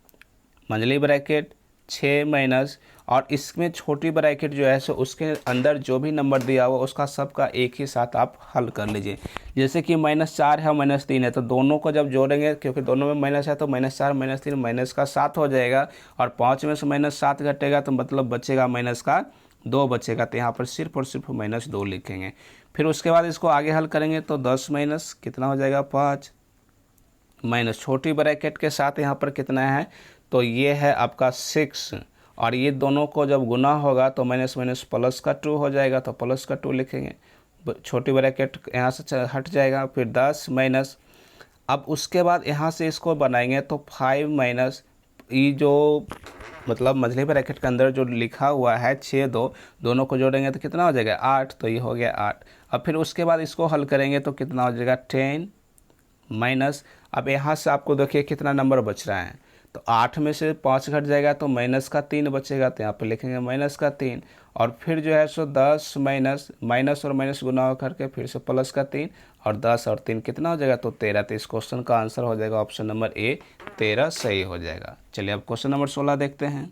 A: मंझली ब्रैकेट 6 माइनस, और इसमें छोटी ब्रैकेट जो है सो उसके अंदर जो भी नंबर दिया हुआ उसका सबका एक ही साथ आप हल कर लीजिए। जैसे कि -4 है -3 है, तो दोनों को जब जोड़ेंगे, क्योंकि दोनों में माइनस है, तो -4 -3 माइनस का 7 हो जाएगा, और 5 में से -7 घटेगा तो मतलब बचेगा माइनस का 2 बचेगा, तो यहाँ पर सिर्फ और सिर्फ -2 लिखेंगे। फिर उसके बाद इसको आगे हल करेंगे तो 10 माइनस कितना हो जाएगा 5 माइनस छोटी ब्रैकेट के साथ यहाँ पर कितना है, तो ये है आपका 6, और ये दोनों को जब गुना होगा तो माइनस माइनस प्लस का 2 हो जाएगा, तो प्लस का 2 लिखेंगे। छोटी ब्रैकेट यहाँ से हट जाएगा, फिर 10 माइनस, अब उसके बाद यहाँ से इसको बनाएंगे तो 5 माइनस ये जो मतलब मझली ब्रैकेट के अंदर जो लिखा हुआ है 6 2, दोनों को जोड़ेंगे तो कितना हो जाएगा 8, तो ये हो गया 8। अब फिर उसके बाद इसको हल करेंगे तो कितना हो जाएगा 10 माइनस, अब यहाँ से आपको देखिए कितना नंबर बच रहा है, तो 8 में से 5 घट जाएगा तो माइनस का 3 बचेगा, तो यहाँ पे लिखेंगे माइनस का 3, और फिर जो है सो 10 माइनस माइनस और माइनस गुना करके फिर से प्लस का 3, और 10 और 3 कितना हो जाएगा, तो 13। तो इस क्वेश्चन का आंसर हो जाएगा ऑप्शन नंबर ए 13 सही हो जाएगा। चलिए अब क्वेश्चन नंबर 16 देखते हैं।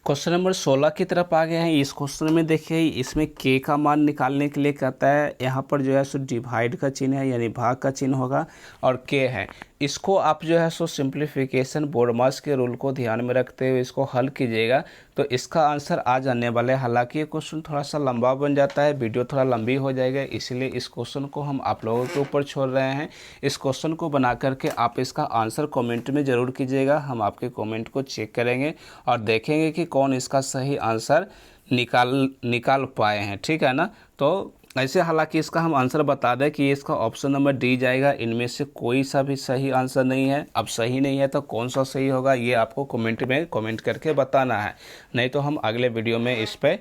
A: क्वेश्चन नंबर 16 की तरफ आ गए हैं। इस क्वेश्चन में देखिए इसमें के का मान निकालने के लिए कहता है, यहाँ पर जो है सो डिवाइड का चिन्ह है यानी भाग का चिन्ह होगा और के है। इसको आप जो है सो सिंप्लीफिकेशन बोर्डमास के रूल को ध्यान में रखते हुए इसको हल कीजिएगा तो इसका आंसर आ जाने वाला है। हालांकि ये क्वेश्चन थोड़ा सा लंबा बन जाता है, वीडियो थोड़ा लंबी हो जाएगा, इसलिए इस क्वेश्चन को हम आप लोगों के ऊपर छोड़ रहे हैं। इस क्वेश्चन को बना करके आप इसका आंसर कमेंट में ज़रूर कीजिएगा, हम आपके कमेंट को चेक करेंगे और देखेंगे कि कौन इसका सही आंसर निकाल पाए हैं, ठीक है ना। तो ऐसे हालांकि इसका हम आंसर बता दें कि इसका ऑप्शन नंबर डी जाएगा, इनमें से कोई सा भी सही आंसर नहीं है। अब सही नहीं है तो कौन सा सही होगा ये आपको कमेंट में कमेंट करके बताना है, नहीं तो हम अगले वीडियो में इस पर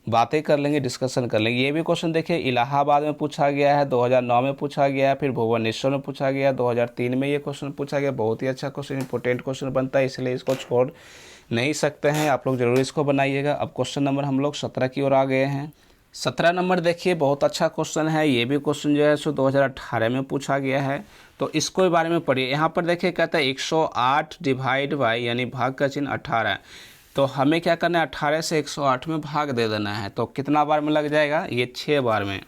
A: बातें कर लेंगे, डिस्कशन कर लेंगे। ये भी क्वेश्चन देखिए इलाहाबाद में पूछा गया है, 2009 में पूछा गया है, फिर भुवनेश्वर में पूछा गया, 2003 में ये क्वेश्चन पूछा गया। बहुत ही अच्छा क्वेश्चन, इंपॉर्टेंट क्वेश्चन बनता है, इसलिए इसको छोड़ नहीं सकते हैं, आप लोग जरूर इसको बनाइएगा। अब क्वेश्चन नंबर हम लोग 17 की ओर आ गए हैं। 17 नंबर देखिए बहुत अच्छा क्वेश्चन है। ये भी क्वेश्चन जो है सो 2018 में पूछा गया है, तो इसको बारे में पढ़िए। यहाँ पर देखिए कहता है 108 डिवाइड बाई यानी भाग का चिन्ह 18, तो हमें क्या करना है 18 से 108 में भाग दे देना है। तो कितना बार में लग जाएगा, ये 6 बार में।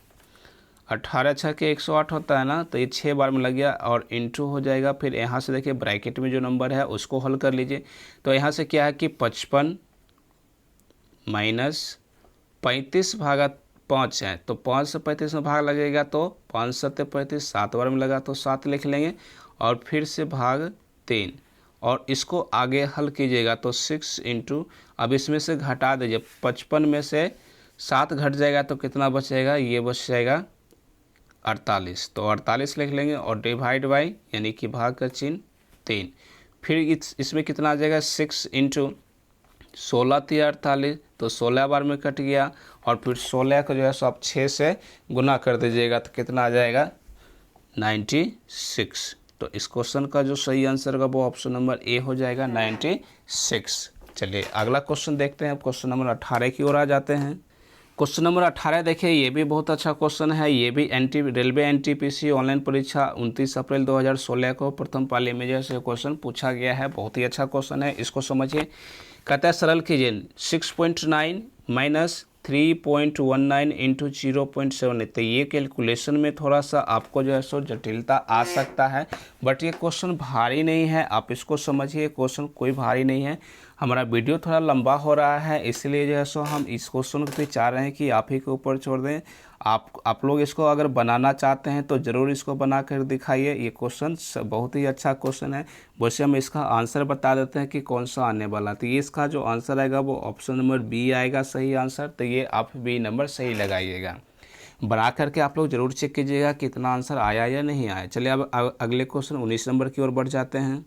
A: 18 छः के 108 होता है ना, तो ये 6 बार में लग गया और इंटू हो जाएगा। फिर यहाँ से देखिए ब्रैकेट में जो नंबर है उसको हल कर लीजिए। तो यहाँ से क्या है कि 55 माइनस 35 भागा 5 है, तो 5 से 35 में भाग लगेगा तो 5 7 35, 7 बार में लगा तो 7 लिख लेंगे और फिर से भाग 3, और इसको आगे हल कीजिएगा तो 6 इंटू, अब इसमें से घटा दीजिए, 55 में से 7 घट जाएगा तो कितना बचेगा, ये बच जाएगा 48, तो 48 लिख लेंगे और डिवाइड बाई यानी कि भाग का चिन्ह 3। फिर इसमें कितना आ जाएगा 6 इंटू 16 थी 48, तो 16 बार में कट गया, और फिर 16 को जो है सो आप 6 से गुना कर दीजिएगा तो कितना आ जाएगा 96। तो इस क्वेश्चन का जो सही आंसर होगा वो ऑप्शन नंबर ए हो जाएगा 96। चलिए अगला क्वेश्चन देखते हैं। क्वेश्चन नंबर 18 की ओर आ जाते हैं। क्वेश्चन नंबर 18 देखिए ये भी बहुत अच्छा क्वेश्चन है। ये भी रेलवे एनटीपीसी ऑनलाइन परीक्षा 29 अप्रैल 2016 को प्रथम पाली में जैसे क्वेश्चन पूछा गया है। बहुत ही अच्छा क्वेश्चन है, इसको समझिए। कहता है सरल कीजिए 6.9 माइनस 3.19 इंटू 0.7। तो ये कैलकुलेशन में थोड़ा सा आपको जो है सो जटिलता आ सकता है, बट ये क्वेश्चन भारी नहीं है, आप इसको समझिए। क्वेश्चन कोई भारी नहीं है। हमारा वीडियो थोड़ा लंबा हो रहा है, इसलिए जो है सो हम इस क्वेश्चन पे चाह रहे हैं कि आप ही के ऊपर छोड़ दें। आप लोग इसको अगर बनाना चाहते हैं तो ज़रूर इसको बना कर दिखाइए। ये क्वेश्चन बहुत ही अच्छा क्वेश्चन है। वैसे हम इसका आंसर बता देते हैं कि कौन सा आने वाला। तो ये इसका जो आंसर आएगा वो ऑप्शन नंबर बी आएगा सही आंसर। तो ये आप बी नंबर सही लगाइएगा। बना करके आप लोग ज़रूर चेक कीजिएगा कितना आंसर आया या नहीं आया। चलिए अब अगले क्वेश्चन 19 नंबर की ओर बढ़ जाते हैं।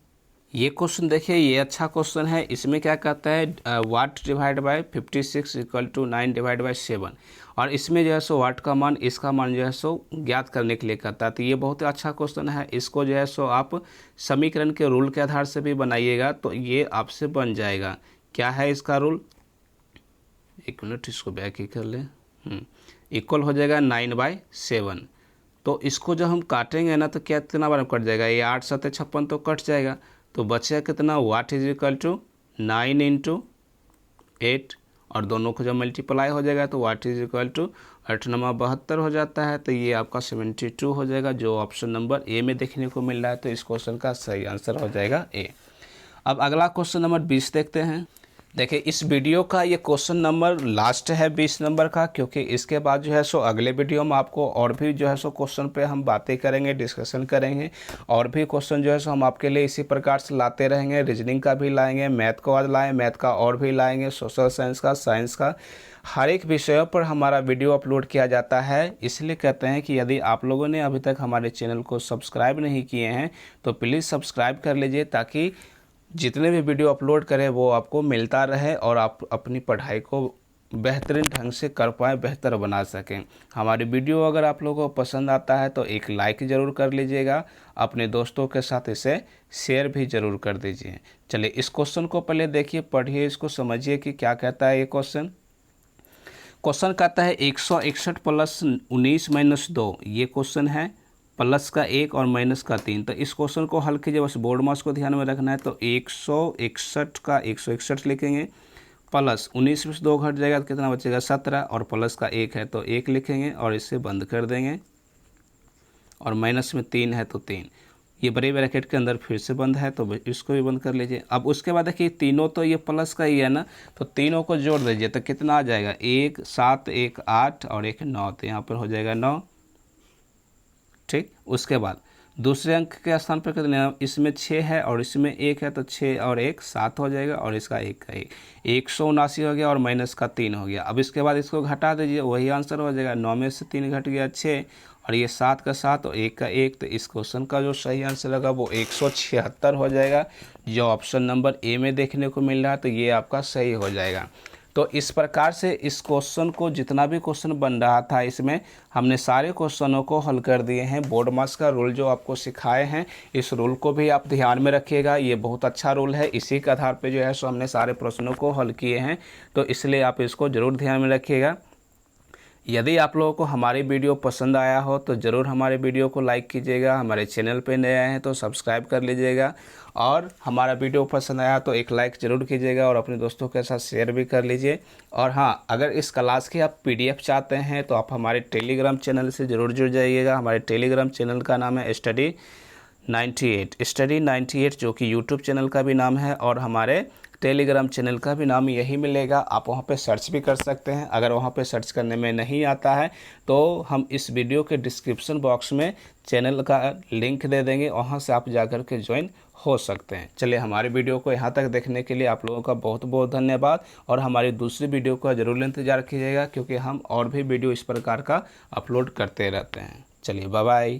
A: ये क्वेश्चन देखिए ये अच्छा क्वेश्चन है। इसमें क्या कहता है what divide by 56 equal to 9 divide by 7, और इसमें जो है सो वाट का मान इसका मान जो है सो ज्ञात करने के लिए कहता है। तो ये बहुत ही अच्छा क्वेश्चन है। इसको जो है सो आप समीकरण के रूल के आधार से भी बनाइएगा तो ये आपसे बन जाएगा। क्या है इसका रूल, एक मिनट इसको बैक ही कर लें। इक्वल हो जाएगा 9/7। तो इसको जब हम काटेंगे ना तो क्या कितना बार में कट जाएगा, ये 8 7 56 तो कट जाएगा, तो बचेगा कितना, what is equal to 9 into 8, और दोनों को जब मल्टीप्लाई हो जाएगा तो वाट इज इक्वल टू 8 9 72 हो जाता है। तो ये आपका 72 हो जाएगा, जो ऑप्शन नंबर ए में देखने को मिल रहा है। तो इस क्वेश्चन का सही आंसर हो जाएगा ए। अब अगला क्वेश्चन नंबर 20 देखते हैं। देखिए इस वीडियो का ये क्वेश्चन नंबर लास्ट है 20 नंबर का, क्योंकि इसके बाद जो है सो अगले वीडियो में आपको और भी जो है सो क्वेश्चन पे हम बातें करेंगे, डिस्कशन करेंगे, और भी क्वेश्चन जो है सो हम आपके लिए इसी प्रकार से लाते रहेंगे। रीजनिंग का भी लाएंगे, मैथ को आज लाएँ, मैथ का और भी लाएंगे, सोशल साइंस का, साइंस का, हर एक विषयों पर हमारा वीडियो अपलोड किया जाता है। इसलिए कहते हैं कि यदि आप लोगों ने अभी तक हमारे चैनल को सब्सक्राइब नहीं किए हैं तो प्लीज़ सब्सक्राइब कर लीजिए, ताकि जितने भी वीडियो अपलोड करें वो आपको मिलता रहे और आप अपनी पढ़ाई को बेहतरीन ढंग से कर पाएँ, बेहतर बना सकें। हमारी वीडियो अगर आप लोगों को पसंद आता है तो एक लाइक ज़रूर कर लीजिएगा, अपने दोस्तों के साथ इसे शेयर भी ज़रूर कर दीजिए। चलिए इस क्वेश्चन को पहले देखिए, पढ़िए, इसको समझिए कि क्या कहता है ये क्वेश्चन। क्वेश्चन कहता है 161 प्लस 19 माइनस 2, ये क्वेश्चन है, प्लस का 1 और माइनस का 3। तो इस क्वेश्चन को हल कीजिए, बस बोर्ड मास को ध्यान में रखना है। तो 161 का 161 लिखेंगे, प्लस 19 में से 2 घट जाएगा तो कितना बचेगा 17, और प्लस का 1 है तो 1 लिखेंगे और इसे बंद कर देंगे, और माइनस में 3 है तो 3, ये बड़े ब्रैकेट के अंदर फिर से बंद है तो इसको भी बंद कर लीजिए। अब उसके बाद देखिए तीनों तो ये प्लस का ही है ना, तो तीनों को जोड़ दीजिए तो कितना आ जाएगा, 1 7 1 8 और 1 9, तो यहाँ पर हो जाएगा 9। ठीक, उसके बाद दूसरे अंक के स्थान पर कितने, इसमें 6 है और इसमें 1 है तो 6 और 1 7 हो जाएगा, और इसका 1 का 179 हो गया, और माइनस का 3 हो गया। अब इसके बाद इसको घटा दीजिए, वही आंसर हो जाएगा, 9 में से 3 घट गया 6, और ये 7 का 7 और 1 का 1। तो इस क्वेश्चन का जो सही आंसर लगा वो 176 हो जाएगा, जो ऑप्शन नंबर ए में देखने को मिल रहा है, तो ये आपका सही हो जाएगा। तो इस प्रकार से इस क्वेश्चन को, जितना भी क्वेश्चन बन रहा था इसमें हमने सारे क्वेश्चनों को हल कर दिए हैं। बोर्ड मास का रूल जो आपको सिखाए हैं, इस रूल को भी आप ध्यान में रखिएगा, ये बहुत अच्छा रूल है। इसी के आधार पे जो है सो हमने सारे प्रश्नों को हल किए हैं, तो इसलिए आप इसको ज़रूर ध्यान में रखिएगा। यदि आप लोगों को हमारी वीडियो पसंद आया हो तो ज़रूर हमारे वीडियो को लाइक कीजिएगा, हमारे चैनल पे नए आए हैं तो सब्सक्राइब कर लीजिएगा, और हमारा वीडियो पसंद आया तो एक लाइक ज़रूर कीजिएगा और अपने दोस्तों के साथ शेयर भी कर लीजिए। और हाँ, अगर इस क्लास की आप PDF चाहते हैं तो आप हमारे टेलीग्राम चैनल से ज़रूर जुड़ जाइएगा। हमारे टेलीग्राम चैनल का नाम है स्टडी 98, जो कि यूट्यूब चैनल का भी नाम है, और हमारे टेलीग्राम चैनल का भी नाम यही मिलेगा। आप वहाँ पे सर्च भी कर सकते हैं। अगर वहाँ पे सर्च करने में नहीं आता है तो हम इस वीडियो के डिस्क्रिप्शन बॉक्स में चैनल का लिंक दे देंगे, वहाँ से आप जाकर के ज्वाइन हो सकते हैं। चलिए, हमारे वीडियो को यहाँ तक देखने के लिए आप लोगों का बहुत बहुत धन्यवाद, और हमारी दूसरी वीडियो का ज़रूर इंतज़ार कीजिएगा, क्योंकि हम और भी वीडियो इस प्रकार का अपलोड करते रहते हैं। चलिए, बाय बाय।